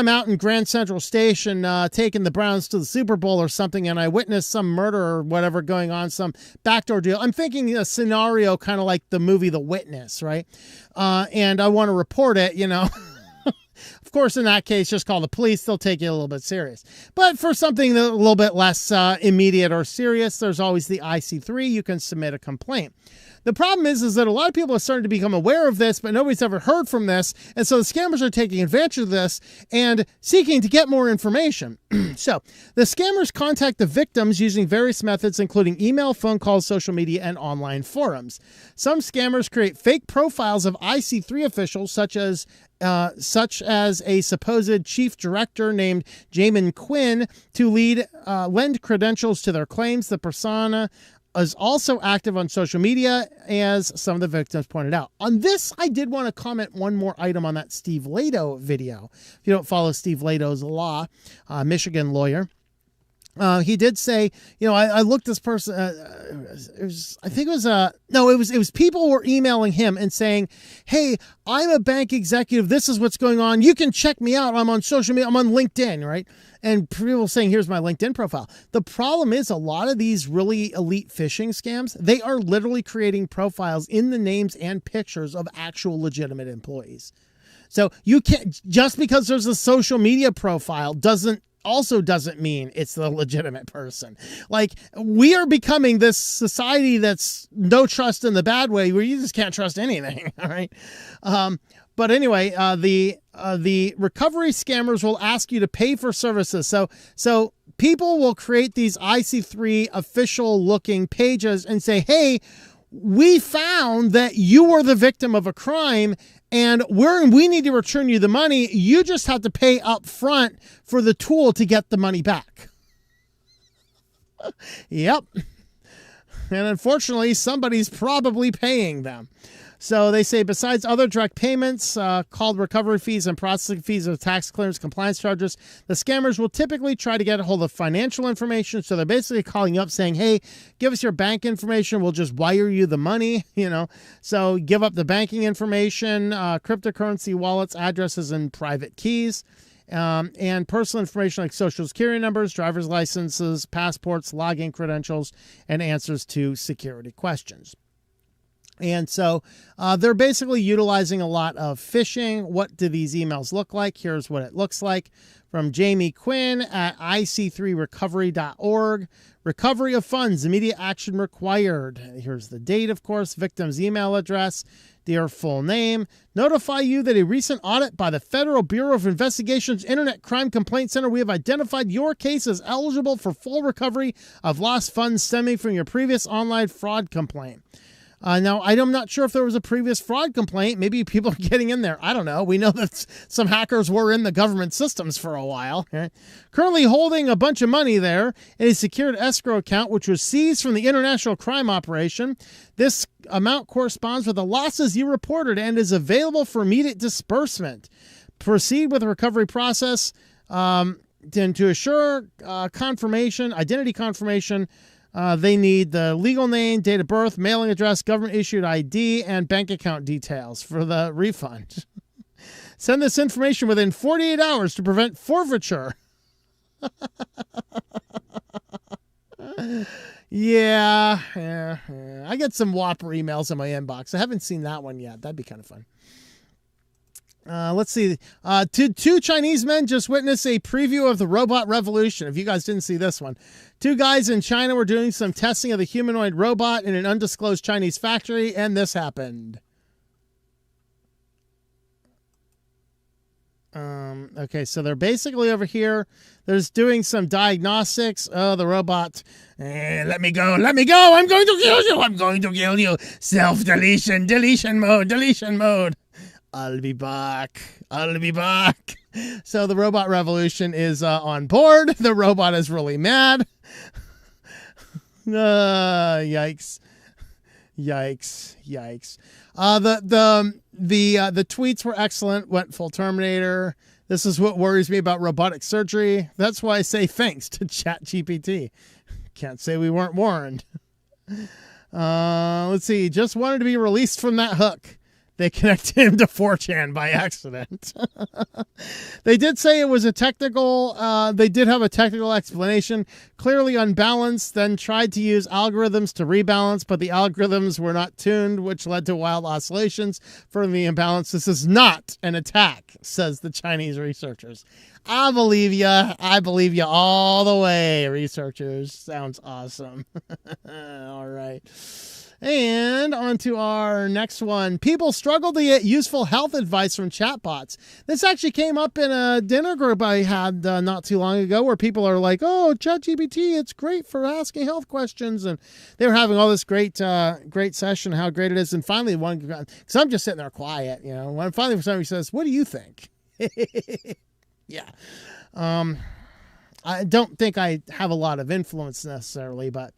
out in Grand Central Station taking the Browns to the Super Bowl or something, and I witness some murder or whatever going on, some backdoor deal. I'm thinking a scenario kind of like the movie The Witness, right? And I want to report it, you know. Of course, in that case, just call the police. They'll take you a little bit serious. But for something a little bit less immediate or serious, there's always the IC3. You can submit a complaint. The problem is that a lot of people are starting to become aware of this, but nobody's ever heard from this. And so the scammers are taking advantage of this and seeking to get more information. So the scammers contact the victims using various methods, including email, phone calls, social media, and online forums. Some scammers create fake profiles of IC3 officials, such as a supposed chief director named Jamin Quinn, to lend credentials to their claims. The persona is also active on social media, as some of the victims pointed out. On this, I did want to comment one more item on that Steve Lado video. If you don't follow Steve Lado's law, Michigan lawyer, he did say, you know, I looked this person, it was people were emailing him and saying, hey, I'm a bank executive. This is what's going on. You can check me out. I'm on social media. I'm on LinkedIn, right? And people saying, here's my LinkedIn profile. The problem is a lot of these really elite phishing scams, they are literally creating profiles in the names and pictures of actual legitimate employees. So you can't, just because there's a social media profile doesn't mean it's the legitimate person. Like, we are becoming this society that's no trust in the bad way, where you just can't trust anything. All right. But anyway, the recovery scammers will ask you to pay for services. So people will create these IC3 official looking pages and say, hey, we found that you were the victim of a crime and we need to return you the money. You just have to pay up front for the tool to get the money back. Yep. And unfortunately, somebody's probably paying them. So they say, besides other direct payments called recovery fees and processing fees of tax clearance compliance charges, the scammers will typically try to get a hold of financial information. So they're basically calling you up saying, hey, give us your bank information. We'll just wire you the money, you know. So give up the banking information, cryptocurrency wallets, addresses, and private keys. And personal information like social security numbers, driver's licenses, passports, login credentials, and answers to security questions. And so they're basically utilizing a lot of phishing. What do these emails look like? Here's what it looks like from Jamie Quinn at ic3recovery.org. Recovery of funds, immediate action required. Here's the date, of course, victim's email address, their full name. Notify you that a recent audit by the Federal Bureau of Investigation's Internet Crime Complaint Center, we have identified your case as eligible for full recovery of lost funds stemming from your previous online fraud complaint. Now, I'm not sure if there was a previous fraud complaint. Maybe people are getting in there. I don't know. We know that some hackers were in the government systems for a while. Okay? Currently holding a bunch of money there in a secured escrow account, which was seized from the international crime operation. This amount corresponds with the losses you reported and is available for immediate disbursement. Proceed with the recovery process to assure confirmation, identity confirmation. They need the legal name, date of birth, mailing address, government-issued ID, and bank account details for the refund. Send this information within 48 hours to prevent forfeiture. Yeah. I get some Whopper emails in my inbox. I haven't seen that one yet. That'd be kind of fun. Let's see. Two Chinese men just witnessed a preview of the robot revolution. If you guys didn't see this one, two guys in China were doing some testing of the humanoid robot in an undisclosed Chinese factory, and this happened. Okay, so they're basically over here. They're doing some diagnostics. Oh, the robot. Let me go. Let me go. I'm going to kill you. I'm going to kill you. Self-deletion. Deletion mode. Deletion mode. I'll be back. I'll be back. So the robot revolution is on board. The robot is really mad. Yikes. Yikes. Yikes. The tweets were excellent. Went full Terminator. This is what worries me about robotic surgery. That's why I say thanks to ChatGPT. Can't say we weren't warned. Let's see. Just wanted to be released from that hook. They connected him to 4chan by accident. They did say it was a technical, they did have a technical explanation, clearly unbalanced, then tried to use algorithms to rebalance, but the algorithms were not tuned, which led to wild oscillations from the imbalance. This is not an attack, says the Chinese researchers. I believe you. I believe you all the way, researchers. Sounds awesome. All right. And on to our next one. People struggle to get useful health advice from chatbots. This actually came up in a dinner group I had not too long ago where people are like, oh, ChatGPT, it's great for asking health questions. And they were having all this great session, how great it is. And finally, one, because I'm just sitting there quiet, you know, when finally somebody says, what do you think? Yeah. I don't think I have a lot of influence necessarily, but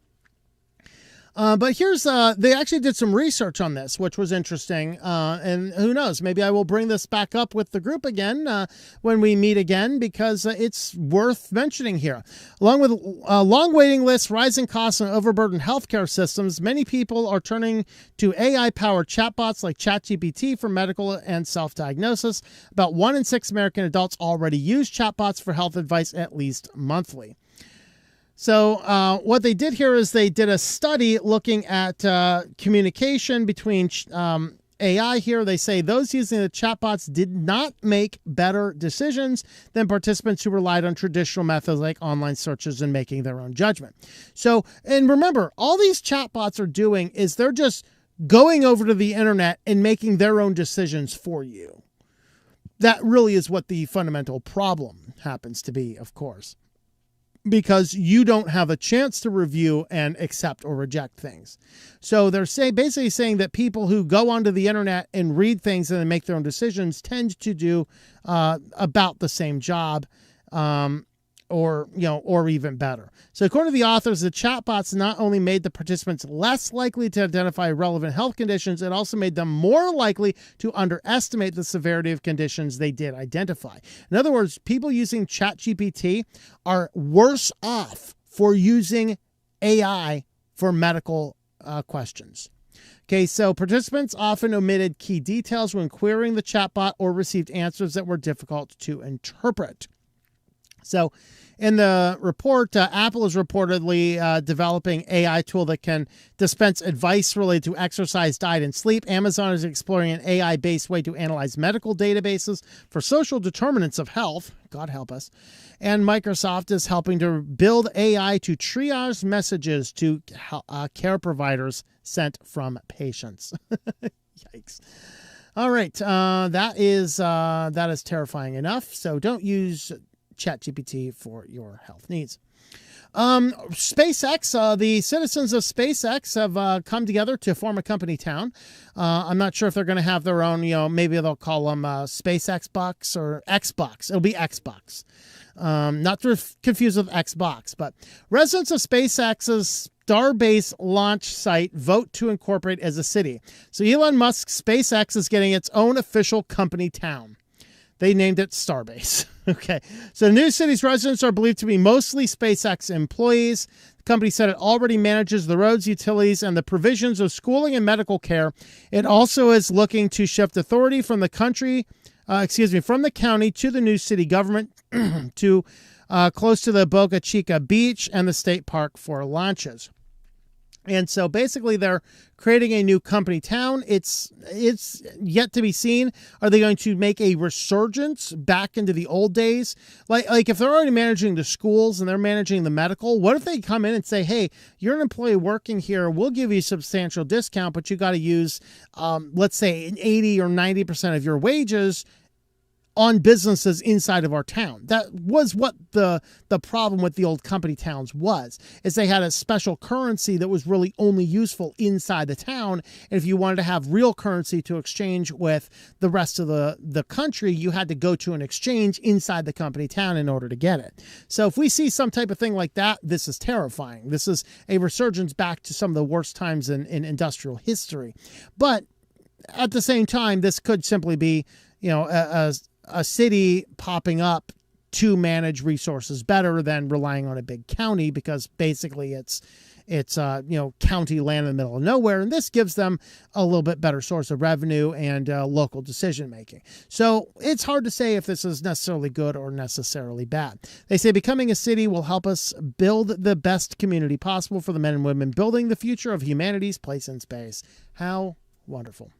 here's, they actually did some research on this, which was interesting. And who knows, maybe I will bring this back up with the group again when we meet again, because it's worth mentioning here. Along with long waiting lists, rising costs, and overburdened healthcare systems, many people are turning to AI-powered chatbots like ChatGPT for medical and self-diagnosis. About 1 in 6 American adults already use chatbots for health advice at least monthly. So what they did here is they did a study looking at communication between AI here. They say those using the chatbots did not make better decisions than participants who relied on traditional methods like online searches and making their own judgment. So, and remember, all these chatbots are doing is they're just going over to the internet and making their own decisions for you. That really is what the fundamental problem happens to be, of course. because you don't have a chance to review and accept or reject things. So they're basically saying that people who go onto the internet and read things and then make their own decisions tend to do about the same job, or even better. So according to the authors, the chatbots not only made the participants less likely to identify relevant health conditions, it also made them more likely to underestimate the severity of conditions they did identify. In other words, people using ChatGPT are worse off for using AI for medical questions. Okay, so participants often omitted key details when querying the chatbot or received answers that were difficult to interpret. So in the report, Apple is reportedly developing AI tool that can dispense advice related to exercise, diet, and sleep. Amazon is exploring an AI-based way to analyze medical databases for social determinants of health. God help us. And Microsoft is helping to build AI to triage messages to care providers sent from patients. Yikes. All right. That is terrifying enough. So don't use ChatGPT for your health needs. SpaceX, the citizens of SpaceX have come together to form a company town. I'm not sure if they're going to have their own, maybe they'll call them SpaceX Bucks or Xbox. It'll be Xbox. Not to confuse with Xbox, but residents of SpaceX's Starbase launch site vote to incorporate as a city. So Elon Musk's SpaceX is getting its own official company town. They named it Starbase. Okay. So the new city's residents are believed to be mostly SpaceX employees. The company said it already manages the roads, utilities, and the provisions of schooling and medical care. It also is looking to shift authority from the county to the new city government to close to the Boca Chica beach and the state park for launches. And so basically they're creating a new company town. It's yet to be seen. Are they going to make a resurgence back into the old days? Like if they're already managing the schools and they're managing the medical, what if they come in and say, hey, you're an employee working here. We'll give you a substantial discount, but you got to use, let's say 80 or 90% of your wages on businesses inside of our town. That was what the problem with the old company towns was, is they had a special currency that was really only useful inside the town. And if you wanted to have real currency to exchange with the rest of the country, you had to go to an exchange inside the company town in order to get it. So if we see some type of thing like that, this is terrifying. This is a resurgence back to some of the worst times in industrial history. But at the same time, this could simply be, a city popping up to manage resources better than relying on a big county, because basically it's county land in the middle of nowhere, and this gives them a little bit better source of revenue and local decision making. So it's hard to say if this is necessarily good or necessarily bad. They say becoming a city will help us build the best community possible for the men and women building the future of humanity's place in space. How wonderful.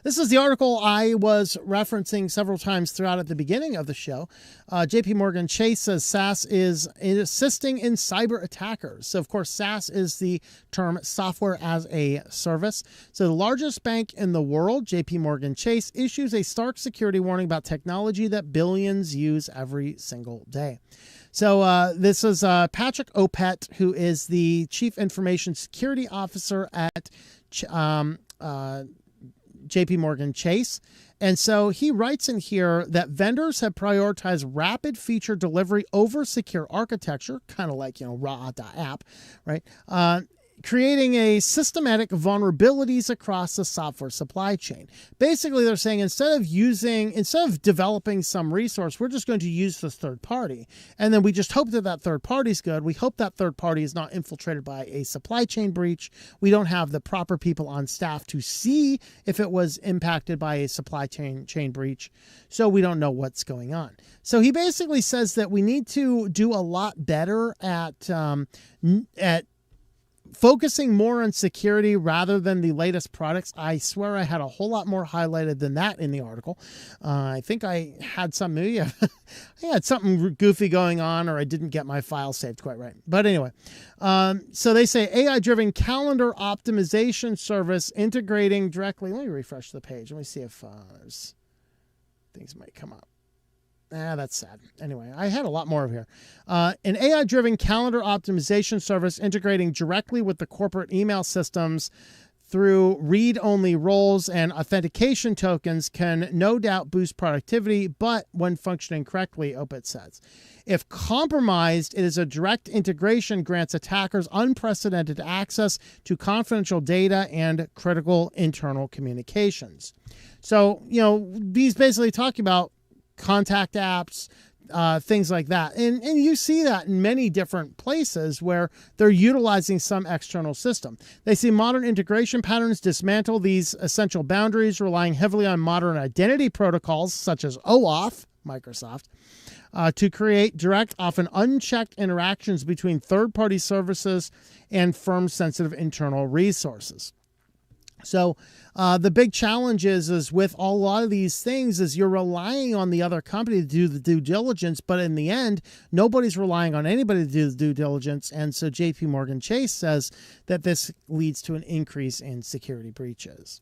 This is the article I was referencing several times throughout at the beginning of the show. JP Morgan Chase says SaaS is assisting in cyber attackers. So, of course, SaaS is the term software as a service. So the largest bank in the world, JP Morgan Chase, issues a stark security warning about technology that billions use every single day. So this is Patrick Opet, who is the Chief Information Security Officer at JP Morgan Chase. And so he writes in here that vendors have prioritized rapid feature delivery over secure architecture, kind of like, raw.app, right? Creating a systematic vulnerabilities across the software supply chain. Basically, they're saying instead of developing some resource, we're just going to use this third party. And then we just hope that third party is good. We hope that third party is not infiltrated by a supply chain breach. We don't have the proper people on staff to see if it was impacted by a supply chain breach. So we don't know what's going on. So he basically says that we need to do a lot better at focusing more on security rather than the latest products. I swear I had a whole lot more highlighted than that in the article. I think I had I had something goofy going on, or I didn't get my file saved quite right. But anyway, so they say AI-driven calendar optimization service integrating directly. Let me refresh the page. Let me see if things might come up. That's sad. Anyway, I had a lot more of here. An AI-driven calendar optimization service integrating directly with the corporate email systems through read-only roles and authentication tokens can no doubt boost productivity, but when functioning correctly, Opit says. If compromised, it is a direct integration grants attackers unprecedented access to confidential data and critical internal communications. So, these basically talk about contact apps, things like that. And you see that in many different places where they're utilizing some external system. They see modern integration patterns dismantle these essential boundaries, relying heavily on modern identity protocols such as OAuth, Microsoft, to create direct, often unchecked interactions between third-party services and firm-sensitive internal resources. So the big challenge is with a lot of these things is you're relying on the other company to do the due diligence, but in the end, nobody's relying on anybody to do the due diligence. And so JP Morgan Chase says that this leads to an increase in security breaches.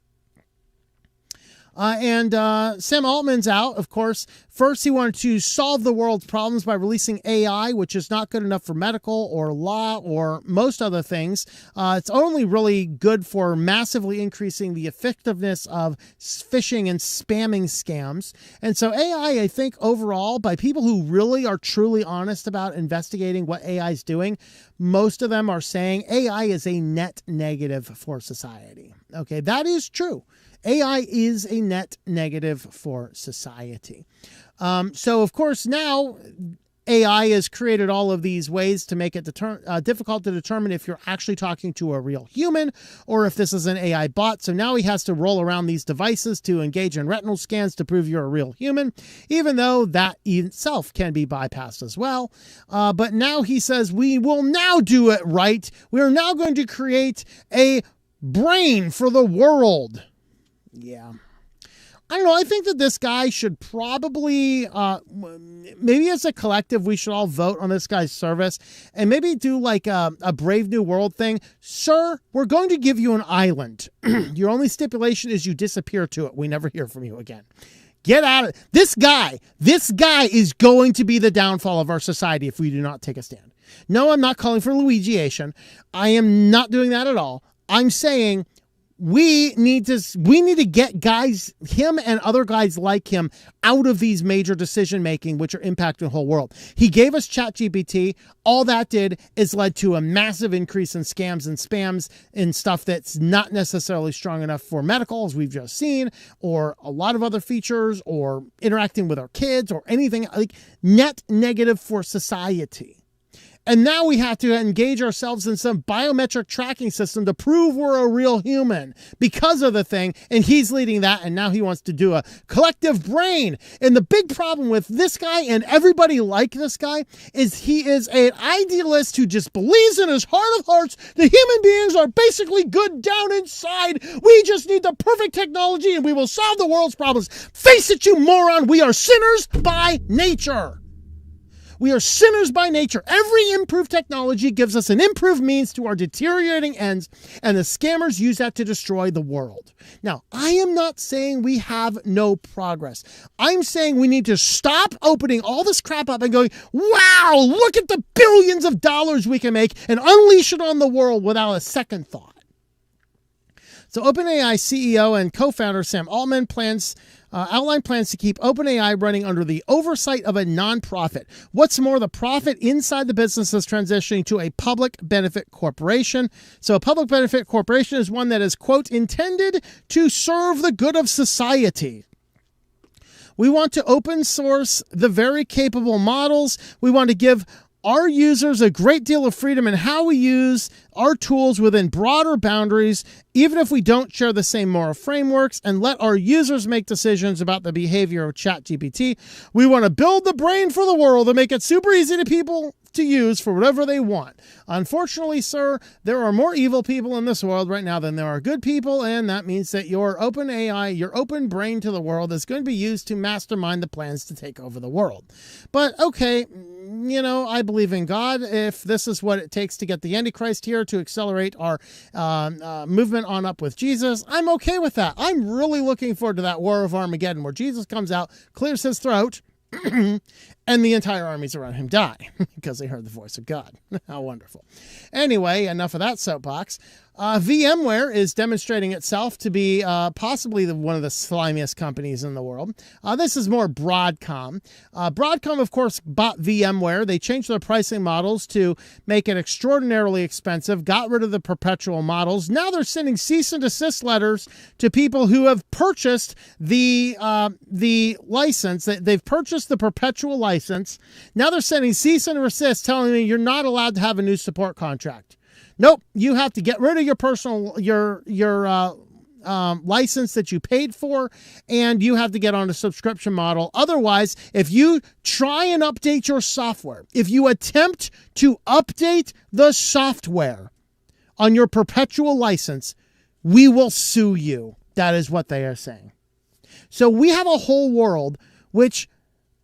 Sam Altman's out, of course. First, he wanted to solve the world's problems by releasing AI, which is not good enough for medical or law or most other things. It's only really good for massively increasing the effectiveness of phishing and spamming scams. And so AI, I think, overall, by people who really are truly honest about investigating what AI is doing, most of them are saying AI is a net negative for society. Okay, that is true. AI is a net negative for society. So, of course, now AI has created all of these ways to make it difficult to determine if you're actually talking to a real human or if this is an AI bot. So now he has to roll around these devices to engage in retinal scans to prove you're a real human, even though that itself can be bypassed as well. But now he says we will now do it right. We are now going to create a brain for the world. Yeah. I don't know. I think that this guy should probably, maybe as a collective, we should all vote on this guy's service and maybe do like a Brave New World thing. Sir, we're going to give you an island. Your only stipulation is you disappear to it. We never hear from you again. Get out of it. This guy is going to be the downfall of our society if we do not take a stand. No, I'm not calling for Luigiation. I am not doing that at all. I'm saying we need to get him and other guys like him out of these major decision making, which are impacting the whole world. He gave us ChatGPT. All that did is led to a massive increase in scams and spams and stuff that's not necessarily strong enough for medical, as we've just seen, or a lot of other features, or interacting with our kids, or anything like net negative for society. And now we have to engage ourselves in some biometric tracking system to prove we're a real human because of the thing. And he's leading that. And now he wants to do a collective brain. And the big problem with this guy and everybody like this guy is he is an idealist who just believes in his heart of hearts that human beings are basically good down inside. We just need the perfect technology and we will solve the world's problems. Face it, you moron. We are sinners by nature. We are sinners by nature. Every improved technology gives us an improved means to our deteriorating ends, and the scammers use that to destroy the world. Now, I am not saying we have no progress. I'm saying we need to stop opening all this crap up and going, wow, look at the billions of dollars we can make and unleash it on the world without a second thought. So OpenAI CEO and co-founder Sam Altman outlined plans to keep OpenAI running under the oversight of a nonprofit. What's more, the profit inside the business is transitioning to a public benefit corporation. So a public benefit corporation is one that is, quote, intended to serve the good of society. We want to open source the very capable models. We want to give our users a great deal of freedom in how we use our tools within broader boundaries, even if we don't share the same moral frameworks, and let our users make decisions about the behavior of ChatGPT. We want to build the brain for the world and make it super easy to people to use for whatever they want. Unfortunately, sir, there are more evil people in this world right now than there are good people, and that means that your open AI, your open brain to the world is going to be used to mastermind the plans to take over the world. But okay, I believe in God. If this is what it takes to get the Antichrist here to accelerate our movement on up with Jesus, I'm okay with that. I'm really looking forward to that War of Armageddon where Jesus comes out, clears his throat, and the entire armies around him die because they heard the voice of God. How wonderful. Anyway, enough of that soapbox. VMware is demonstrating itself to be possibly one of the slimiest companies in the world. This is more Broadcom. Broadcom, of course, bought VMware. They changed their pricing models to make it extraordinarily expensive, got rid of the perpetual models. Now they're sending cease and desist letters to people who have purchased the license. They've purchased the perpetual license. Now they're sending cease and desist telling me you're not allowed to have a new support contract. Nope, you have to get rid of your personal license that you paid for, and you have to get on a subscription model. Otherwise, if you try and update your software, if you attempt to update the software on your perpetual license, we will sue you. That is what they are saying. So we have a whole world which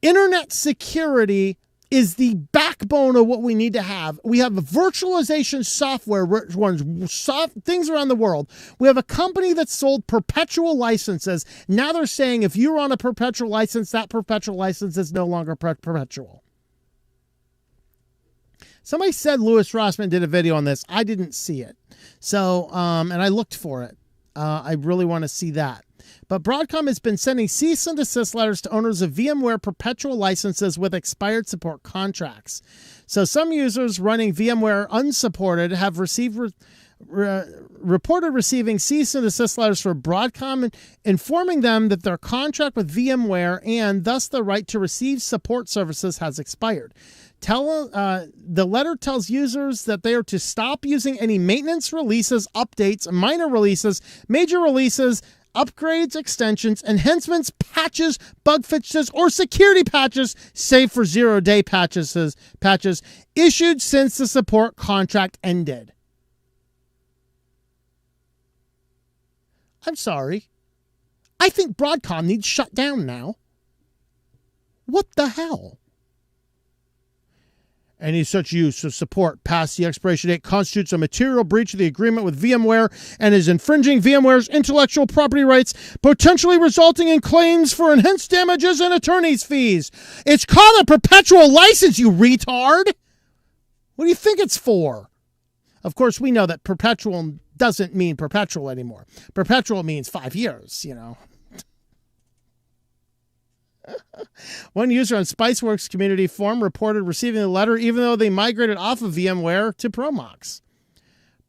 internet security is the backbone of what we need to have. We have a virtualization software which runs things around the world. We have a company that sold perpetual licenses. Now they're saying if you're on a perpetual license, that perpetual license is no longer perpetual. Somebody said Louis Rossmann did a video on this. I didn't see it. So, and I looked for it. I really want to see that. But Broadcom has been sending cease and desist letters to owners of VMware perpetual licenses with expired support contracts. So some users running VMware unsupported have reported receiving cease and desist letters from Broadcom informing them that their contract with VMware and thus the right to receive support services has expired. The letter tells users that they are to stop using any maintenance releases, updates, minor releases, major releases, upgrades, extensions, enhancements, patches, bug fixes, or security patches, save for 0-day patches issued since the support contract ended. I'm sorry. I think Broadcom needs shut down now. What the hell? Any such use of support past the expiration date constitutes a material breach of the agreement with VMware and is infringing VMware's intellectual property rights, potentially resulting in claims for enhanced damages and attorney's fees. It's called a perpetual license, you retard! What do you think it's for? Of course, we know that perpetual doesn't mean perpetual anymore. Perpetual means 5 years, you know. One user on Spiceworks community forum reported receiving the letter even though they migrated off of VMware to Promox.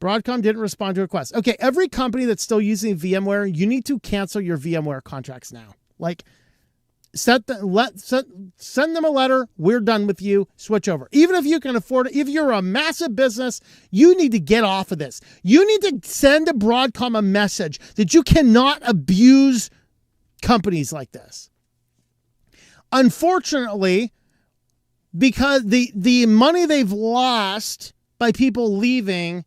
Broadcom didn't respond to requests. Okay, every company that's still using VMware, you need to cancel your VMware contracts now. Like, send them a letter. We're done with you. Switch over. Even if you can afford it, if you're a massive business, you need to get off of this. You need to send to Broadcom a message that you cannot abuse companies like this. Unfortunately, because the money they've lost by people leaving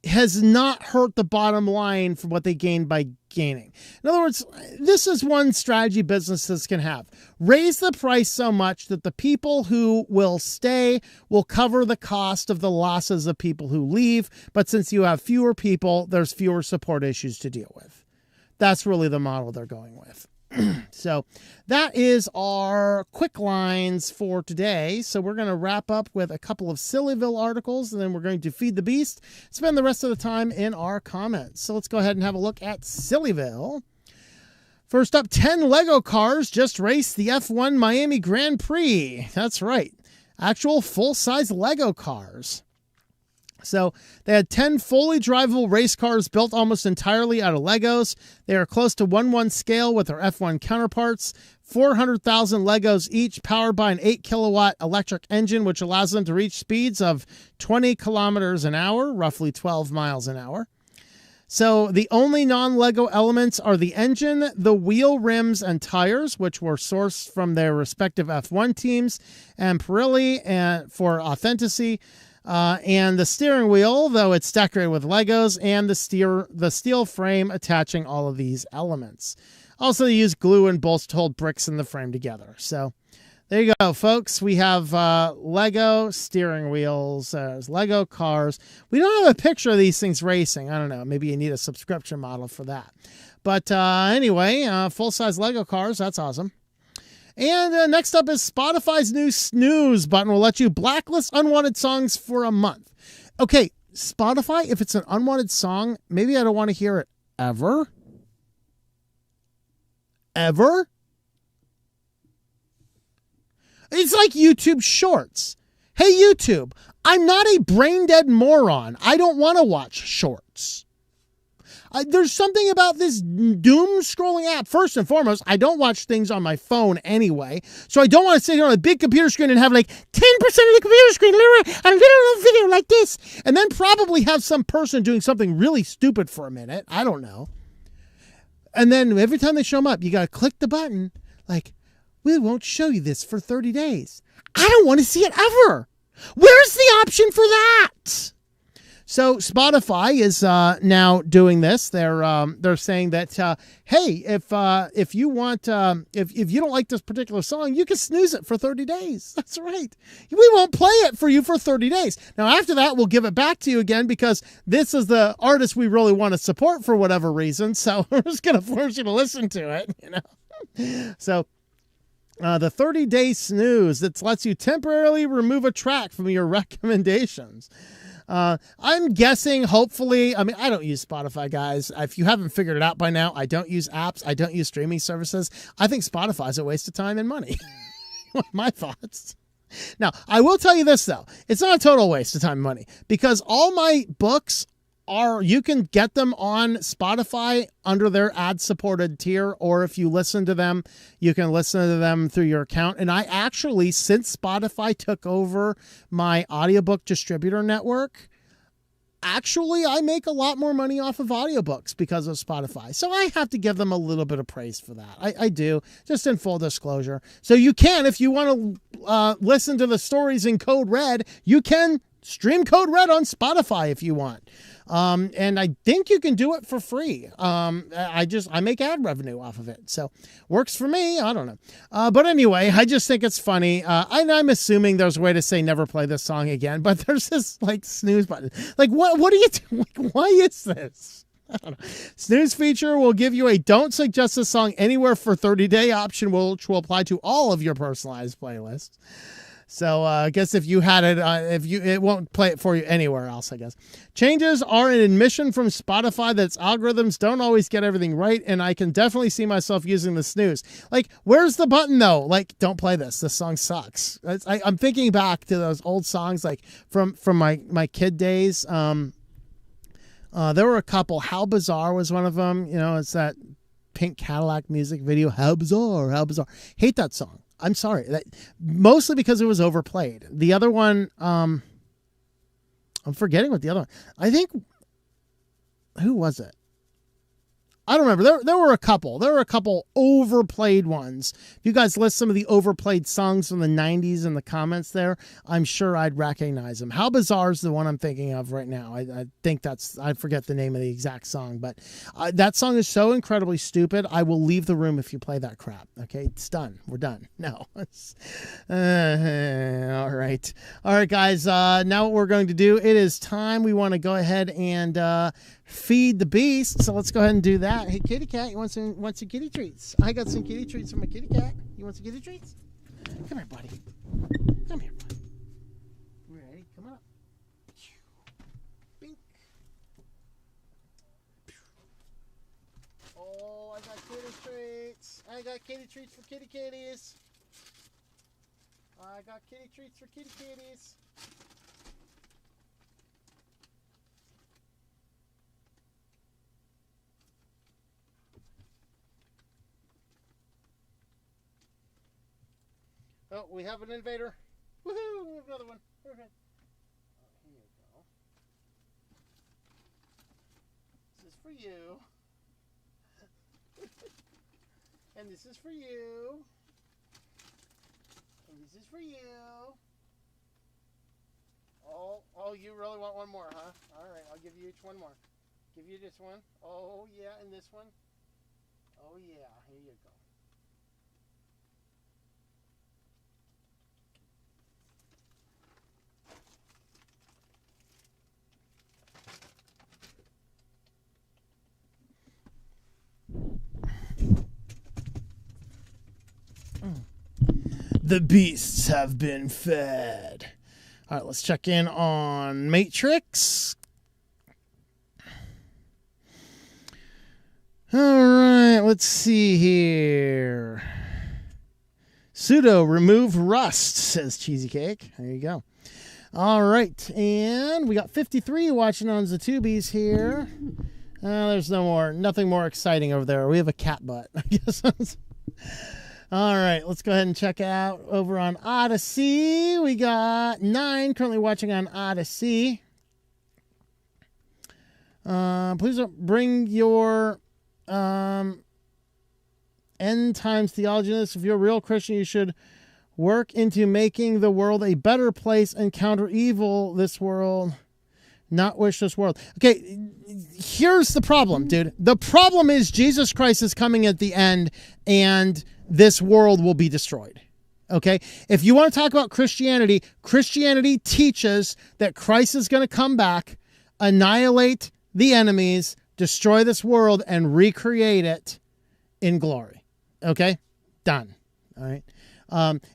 has not hurt the bottom line for what they gained by gaining. In other words, this is one strategy businesses can have. Raise the price so much that the people who will stay will cover the cost of the losses of people who leave. But since you have fewer people, there's fewer support issues to deal with. That's really the model they're going with. So that is our QuickLines for today. So we're going to wrap up with a couple of SillyVille articles, and then we're going to feed the beast, spend the rest of the time in our comments. So let's go ahead and have a look at SillyVille. First up, 10 Lego cars just raced the F1 Miami Grand Prix. That's right. Actual full-size Lego cars. So they had 10 fully drivable race cars built almost entirely out of Legos. They are close to 1:1 scale with their F1 counterparts. 400,000 Legos each, powered by an 8-kilowatt electric engine, which allows them to reach speeds of 20 kilometers an hour, roughly 12 miles an hour. So the only non-Lego elements are the engine, the wheel rims, and tires, which were sourced from their respective F1 teams, and Pirelli for authenticity. And the steering wheel, though it's decorated with Legos, and the steel frame attaching all of these elements. Also, they use glue and bolts to hold bricks in the frame together. So There you go, folks. We have Lego steering wheels, Lego cars. We don't have a picture of these things racing. I don't know. Maybe you need a subscription model for that. But anyway, full-size Lego cars. That's awesome. And next up is Spotify's new snooze button will let you blacklist unwanted songs for a month. Okay, Spotify, if it's an unwanted song, maybe I don't want to hear it ever. Ever? It's like YouTube Shorts. Hey, YouTube, I'm not a brain-dead moron. I don't want to watch shorts. There's something about this doom scrolling app. First and foremost, I don't watch things on my phone anyway, so I don't want to sit here on a big computer screen and have like 10% of the computer screen a little video like this, and then probably have some person doing something really stupid for a minute. I don't know. And then every time they show them up, you got to click the button like, we won't show you this for 30 days. I don't want to see it ever. Where's the option for that? So Spotify is now doing this. They're saying that hey, if you want if you don't like this particular song, you can snooze it for 30 days. That's right. We won't play it for you for 30 days. Now after that, we'll give it back to you again because this is the artist we really want to support for whatever reason. So we're just gonna force you to listen to it. You know. So. The 30-day snooze that lets you temporarily remove a track from your recommendations. I'm guessing, hopefully, I mean, I don't use Spotify, guys. If you haven't figured it out by now, I don't use apps. I don't use streaming services. I think Spotify is a waste of time and money. My thoughts. Now, I will tell you this, though. It's not a total waste of time and money because all my books you can get them on Spotify under their ad-supported tier, or if you listen to them, you can listen to them through your account. And I actually, since Spotify took over my audiobook distributor network, actually I make a lot more money off of audiobooks because of Spotify. So I have to give them a little bit of praise for that. I do, just in full disclosure. So you can, if you want to listen to the stories in Code Red, you can stream Code Red on Spotify if you want. And I think you can do it for free. I make ad revenue off of it. So works for me. I don't know. But anyway, I just think it's funny. I'm assuming there's a way to say never play this song again, but there's this like snooze button. Like what are you doing? Why is this? I don't know. Snooze feature will give you a don't suggest this song anywhere for 30-day option, which will apply to all of your personalized playlists. So I guess if you had it, it won't play it for you anywhere else, I guess. Changes are an admission from Spotify that its algorithms don't always get everything right, and I can definitely see myself using the snooze. Like, where's the button, though? Like, don't play this. This song sucks. I'm thinking back to those old songs, like, from my kid days. There were a couple. How Bizarre was one of them. You know, it's that Pink Cadillac music video. How bizarre, how bizarre. Hate that song. I'm sorry. Mostly because it was overplayed. The other one, I'm forgetting what the other one. I think, who was it? I don't remember. There were a couple. There were a couple overplayed ones. If you guys list some of the overplayed songs from the 90s in the comments there, I'm sure I'd recognize them. How Bizarre is the one I'm thinking of right now. I think I forget the name of the exact song, but that song is so incredibly stupid. I will leave the room if you play that crap. Okay, it's done. We're done. No. All right. All right, guys. Now what we're going to do, it is time. We want to go ahead and feed the beast. So let's go ahead and do that. Hey, kitty cat, you want some kitty treats? I got some kitty treats for my kitty cat. You want some kitty treats? Come here, buddy. Come here, buddy. Ready? Come on up. Bink. Oh, I got kitty treats. I got kitty treats for kitty kitties. I got kitty treats for kitty kitties. Oh, we have an invader. Woohoo! We have another one. Perfect. Oh, here you go. This is for you. And this is for you. And this is for you. Oh, you really want one more, huh? All right, I'll give you each one more. Give you this one. Oh, yeah, and this one. Oh, yeah, here you go. The beasts have been fed. All right, let's check in on Matrix. All right, let's see here. Sudo remove rust, says Cheesy Cake. There you go. All right, and we got 53 watching on Zatubies here. There's nothing more exciting over there. We have a cat butt, I guess. All right, let's go ahead and check out over on Odyssey. We got 9 currently watching on Odyssey. Please bring your end times theology in this. If you're a real Christian, you should work into making the world a better place and counter evil this world, not wish this world. Okay, here's the problem, dude. The problem is Jesus Christ is coming at the end and this world will be destroyed. Okay? If you want to talk about Christianity, Christianity teaches that Christ is going to come back, annihilate the enemies, destroy this world, and recreate it in glory. Okay? Done. All right?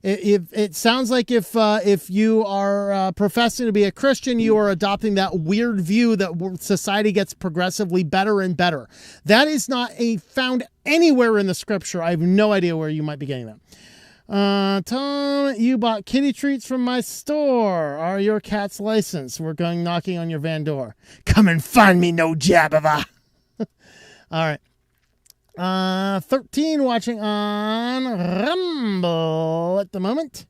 It sounds like if you are professing to be a Christian, you are adopting that weird view that society gets progressively better and better. That is not found anywhere in the scripture. I have no idea where you might be getting that. Tom, you bought kitty treats from my store. Are your cats licensed? We're going knocking on your van door. Come and find me, no jabba. All right. 13 watching on Rumble at the moment.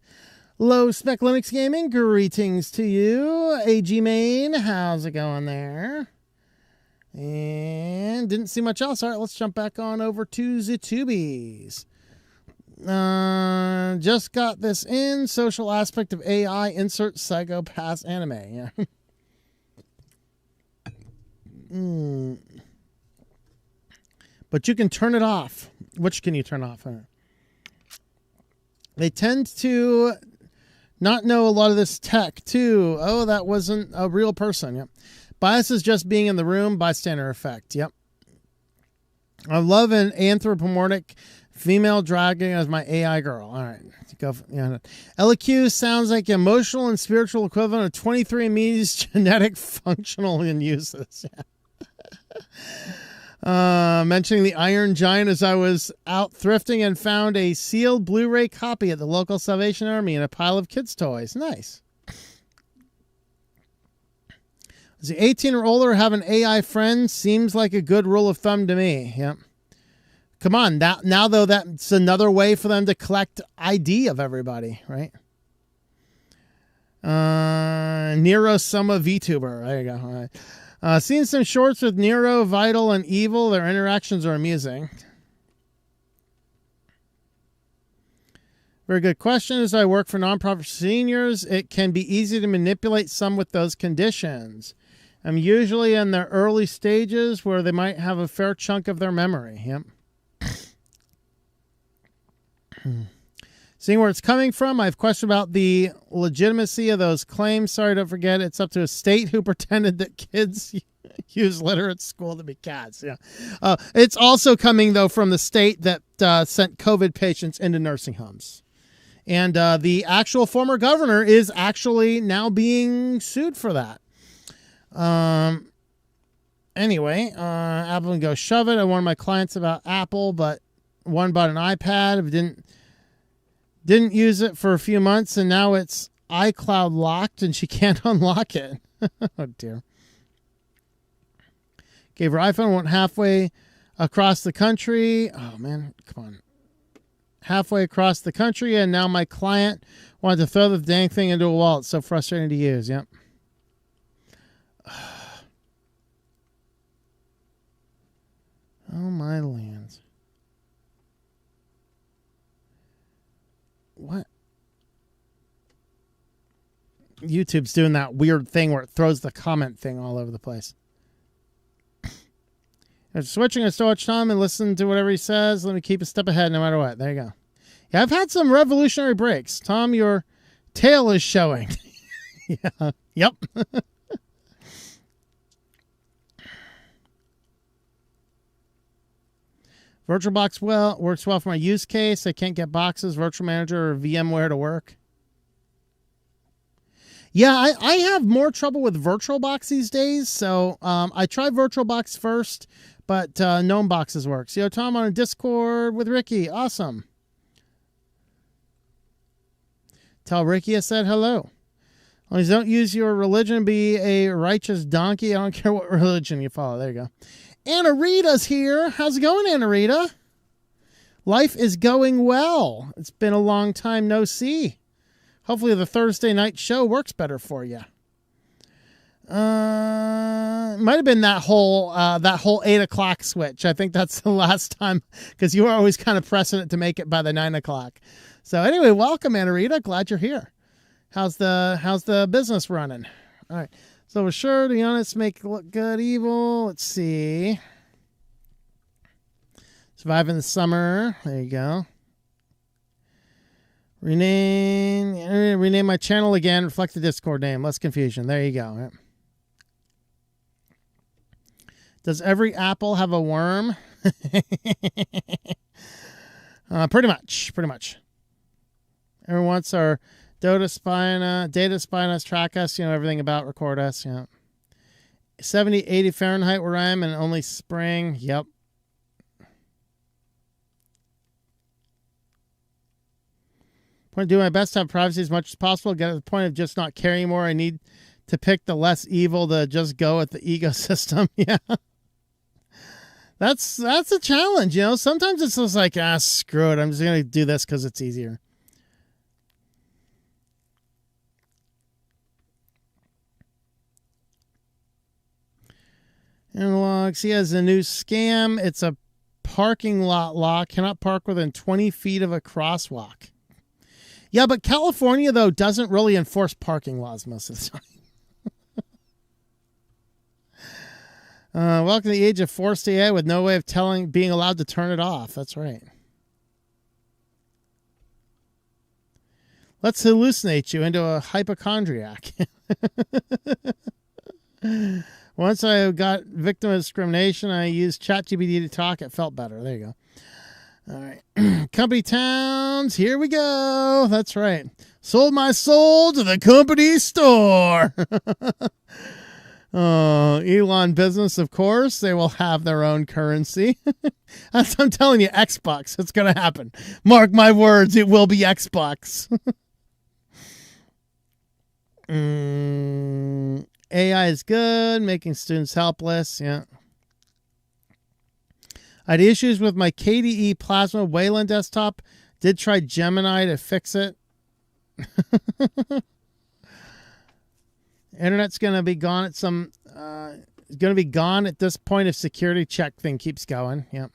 Low Spec Linux Gaming, greetings to you. AG Main, how's it going there? And didn't see much else. All right, let's jump back on over to Ztubies. Just got this in. Social aspect of AI, insert psychopath anime. Yeah. But you can turn it off. Which can you turn off? They tend to not know a lot of this tech, too. Oh, that wasn't a real person. Yep. Bias is just being in the room. Bystander effect. Yep. I love an anthropomorphic female dragging as my AI girl. All right. Go for, yeah. LQ sounds like emotional and spiritual equivalent of 23andMe's genetic functional in uses. Yeah. Mentioning the Iron Giant as I was out thrifting and found a sealed Blu-ray copy at the local Salvation Army and a pile of kids' toys. Nice. Does the 18 or older have an AI friend? Seems like a good rule of thumb to me. Yep. Come on. Now though, that's another way for them to collect ID of everybody, right? Nero Summa VTuber. There you go. All right. Seen some shorts with Nero, Vital, and Evil. Their interactions are amusing. Very good question. As I work for nonprofit seniors, it can be easy to manipulate some with those conditions. I'm usually in their early stages where they might have a fair chunk of their memory. Yep. Seeing where it's coming from, I have questions about the legitimacy of those claims. Sorry, don't forget, it's up to a state who pretended that kids use litter at school to be cats. Yeah, it's also coming, though, from the state that sent COVID patients into nursing homes. And the actual former governor is actually now being sued for that. Anyway, Apple can go shove it. I warned my clients about Apple, but one bought an iPad, didn't use it for a few months, and now it's iCloud locked, and she can't unlock it. Oh, dear. Gave her iPhone, went halfway across the country. Oh, man, come on. Halfway across the country, and now my client wanted to throw the dang thing into a wallet. So frustrating to use, yep. Oh, my lands. What? YouTube's doing that weird thing where it throws the comment thing all over the place. I'm switching a storage time and listen to whatever he says. Let me keep a step ahead no matter what. There you go. Yeah, I've had some revolutionary breaks. Tom, your tail is showing. Yeah. Yep. VirtualBox works well for my use case. I can't get boxes, Virtual Manager, or VMware to work. Yeah, I have more trouble with VirtualBox these days. So I tried VirtualBox first, but Gnome boxes works. Yo, Tom on Discord with Ricky. Awesome. Tell Ricky I said hello. Please don't use your religion to be a righteous donkey. I don't care what religion you follow. There you go. Anna Rita's here. How's it going, Anna Rita? Life is going well. It's been a long time no see. Hopefully the Thursday night show works better for you. Might have been that whole 8 o'clock switch. I think that's the last time, because you were always kind of pressing it to make it by the 9 o'clock. So anyway, welcome, Anna Rita. Glad you're here. How's the business running? All right. So we're sure the honest make it look good. Evil. Let's see. Surviving the summer. There you go. Rename my channel again. Reflect the Discord name. Less confusion. There you go. Does every apple have a worm? Pretty much. Everyone wants our data spy us, track us, everything about record us. 70, 80 Fahrenheit where I am, and only spring. Yep. Point to do my best to have privacy as much as possible. Get to the point of just not caring more. I need to pick the less evil to just go with the ecosystem. Yeah. That's a challenge, Sometimes it's just like, screw it. I'm just going to do this because it's easier. Analogs. He has a new scam. It's a parking lot law. Cannot park within 20 feet of a crosswalk. Yeah, but California, though, doesn't really enforce parking laws most of the time. Welcome to the age of forced AI with no way of being allowed to turn it off. That's right. Let's hallucinate you into a hypochondriac. Once I got victim of discrimination, I used ChatGPT to talk. It felt better. There you go. All right. Company towns. Here we go. That's right. Sold my soul to the company store. Elon business, of course. They will have their own currency. I'm telling you, Xbox. It's going to happen. Mark my words. It will be Xbox. AI is good. Making students helpless. Yeah. I had issues with my KDE Plasma Wayland desktop. Did try Gemini to fix it. Internet's going to be gone at going to be gone at this point if security check thing keeps going. Yep.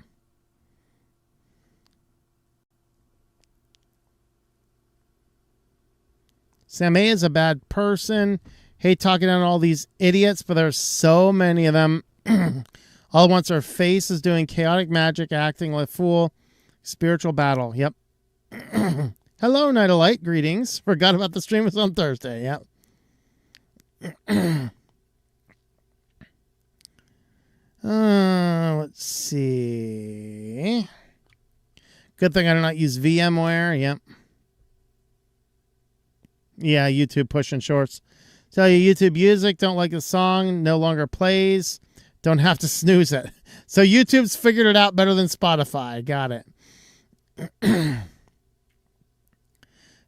Sam A is a bad person. Hate talking down all these idiots, but there's so many of them. All at once, our face is doing chaotic magic, acting like a fool. Spiritual battle. Yep. Hello, Night of Light. Greetings. Forgot about the stream was on Thursday. Yep. Let's see. Good thing I do not use VMware. Yep. Yeah, YouTube pushing shorts. Tell you YouTube music, don't like the song, no longer plays. Don't have to snooze it. So YouTube's figured it out better than Spotify. Got it.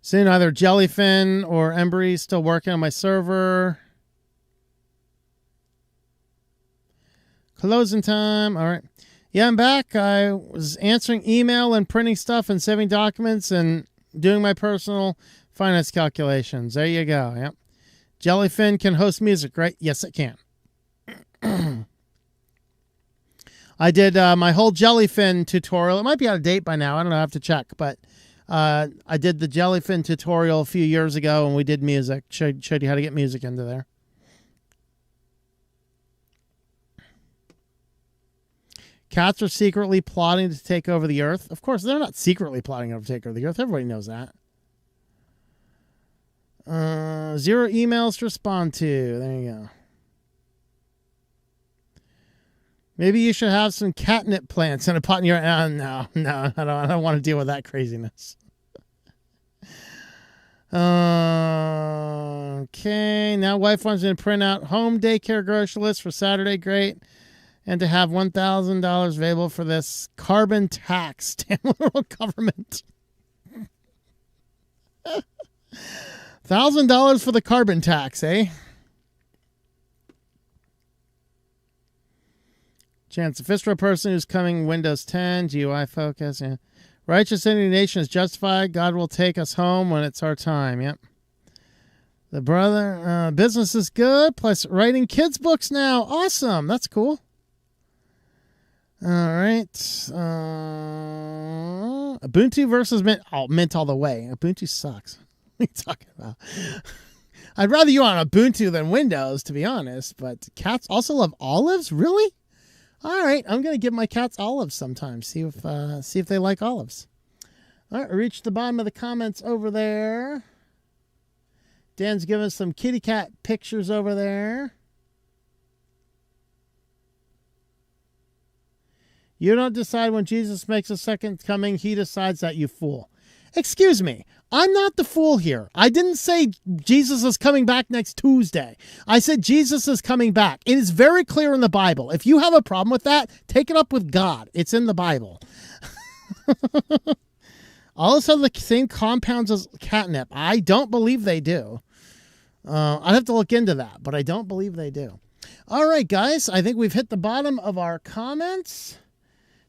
Soon either Jellyfin or Embry still working on my server. Closing time. All right. Yeah, I'm back. I was answering email and printing stuff and saving documents and doing my personal finance calculations. There you go. Yep. Jellyfin can host music, right? Yes, it can. I did my whole Jellyfin tutorial. It might be out of date by now. I don't know. I have to check. But I did the Jellyfin tutorial a few years ago, and we did music. Showed you how to get music into there. Cats are secretly plotting to take over the Earth. Of course, they're not secretly plotting to take over the Earth. Everybody knows that. 0 emails to respond to. There you go. Maybe you should have some catnip plants in a pot in your... no, I don't want to deal with that craziness. Okay, now wife wants me to print out home daycare grocery list for Saturday. Great. And to have $1,000 available for this carbon tax. Damn little government. $1,000 for the carbon tax, eh? Chance, if it's for a person who's coming Windows 10, GUI focus, yeah. Righteous indignation is justified. God will take us home when it's our time. Yep. The brother, business is good. Plus writing kids' books now. Awesome. That's cool. All right. Ubuntu versus Mint. Oh, Mint all the way. Ubuntu sucks. What are you talking about? I'd rather you on Ubuntu than Windows, to be honest. But cats also love olives? Really? All right, I'm going to give my cats olives sometime. See if they like olives. All right, we reached the bottom of the comments over there. Dan's giving us some kitty cat pictures over there. You don't decide when Jesus makes a second coming. He decides that, you fool. Excuse me. I'm not the fool here. I didn't say Jesus is coming back next Tuesday. I said Jesus is coming back. It is very clear in the Bible. If you have a problem with that, take it up with God. It's in the Bible. Also, the same compounds as catnip. I don't believe they do. I'd have to look into that, but I don't believe they do. All right, guys. I think we've hit the bottom of our comments.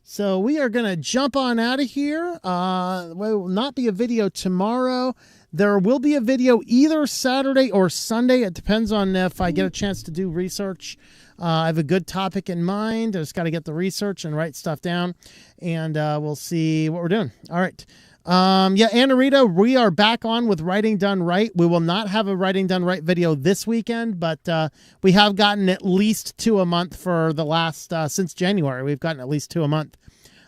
So we are going to jump on out of here. There will not be a video tomorrow. There will be a video either Saturday or Sunday. It depends on if I get a chance to do research. I have a good topic in mind. I just got to get the research and write stuff down. And we'll see what we're doing. All right. Yeah, Anna Rita, we are back on with Writing Done Right. We will not have a Writing Done Right video this weekend, but we have gotten at least 2 a month for the last, since January. We've gotten at least 2 a month.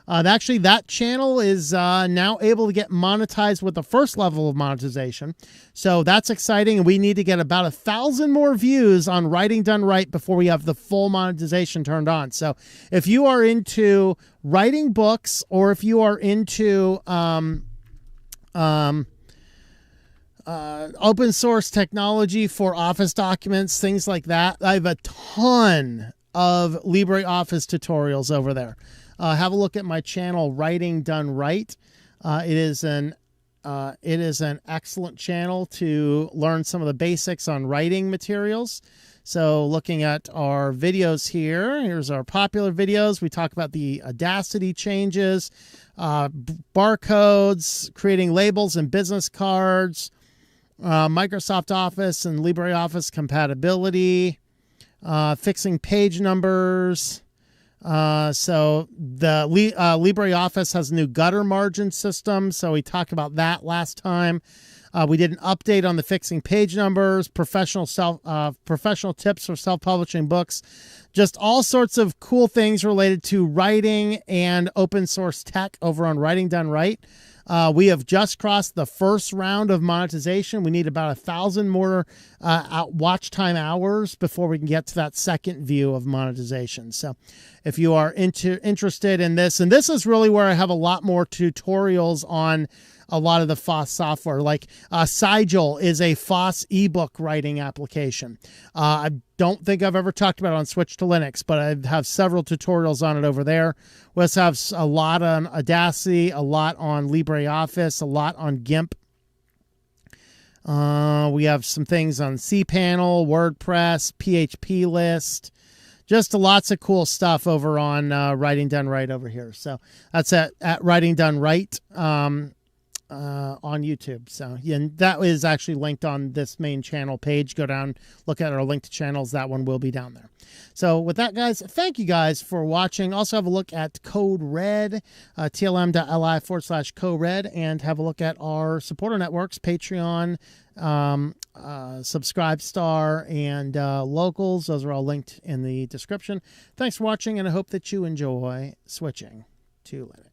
Actually, that channel is now able to get monetized with the first level of monetization. So that's exciting. And we need to get about 1,000 more views on Writing Done Right before we have the full monetization turned on. So if you are into writing books, or if you are into open source technology for Office documents, things like that, I have a ton of LibreOffice tutorials over there. Have a look at my channel, Writing Done Right. It is an excellent channel to learn some of the basics on writing materials. So looking at our videos here, here's our popular videos. We talk about the Audacity changes, barcodes, creating labels and business cards, Microsoft Office and LibreOffice compatibility, fixing page numbers. So the LibreOffice has a new gutter margin system. So we talked about that last time. We did an update on the fixing page numbers, professional tips for self-publishing books, just all sorts of cool things related to writing and open source tech over on Writing Done Right. We have just crossed the first round of monetization. We need about 1,000 more watch time hours before we can get to that second view of monetization. So if you are interested in this, and this is really where I have a lot more tutorials on a lot of the FOSS software, like Sigil is a FOSS ebook writing application. I don't think I've ever talked about it on Switch to Linux, but I have several tutorials on it over there. We also have a lot on Audacity, a lot on LibreOffice, a lot on GIMP. We have some things on cPanel, WordPress, PHP List. Just lots of cool stuff over on Writing Done Right over here. So that's at Writing Done Right on YouTube. So yeah, and that is actually linked on this main channel page. Go down, look at our linked channels. That one will be down there. So with that, guys, thank you guys for watching. Also have a look at Code Red, tlm.li/Code Red, and have a look at our supporter networks, Patreon, Subscribestar, and Locals. Those are all linked in the description. Thanks for watching, and I hope that you enjoy switching to Linux.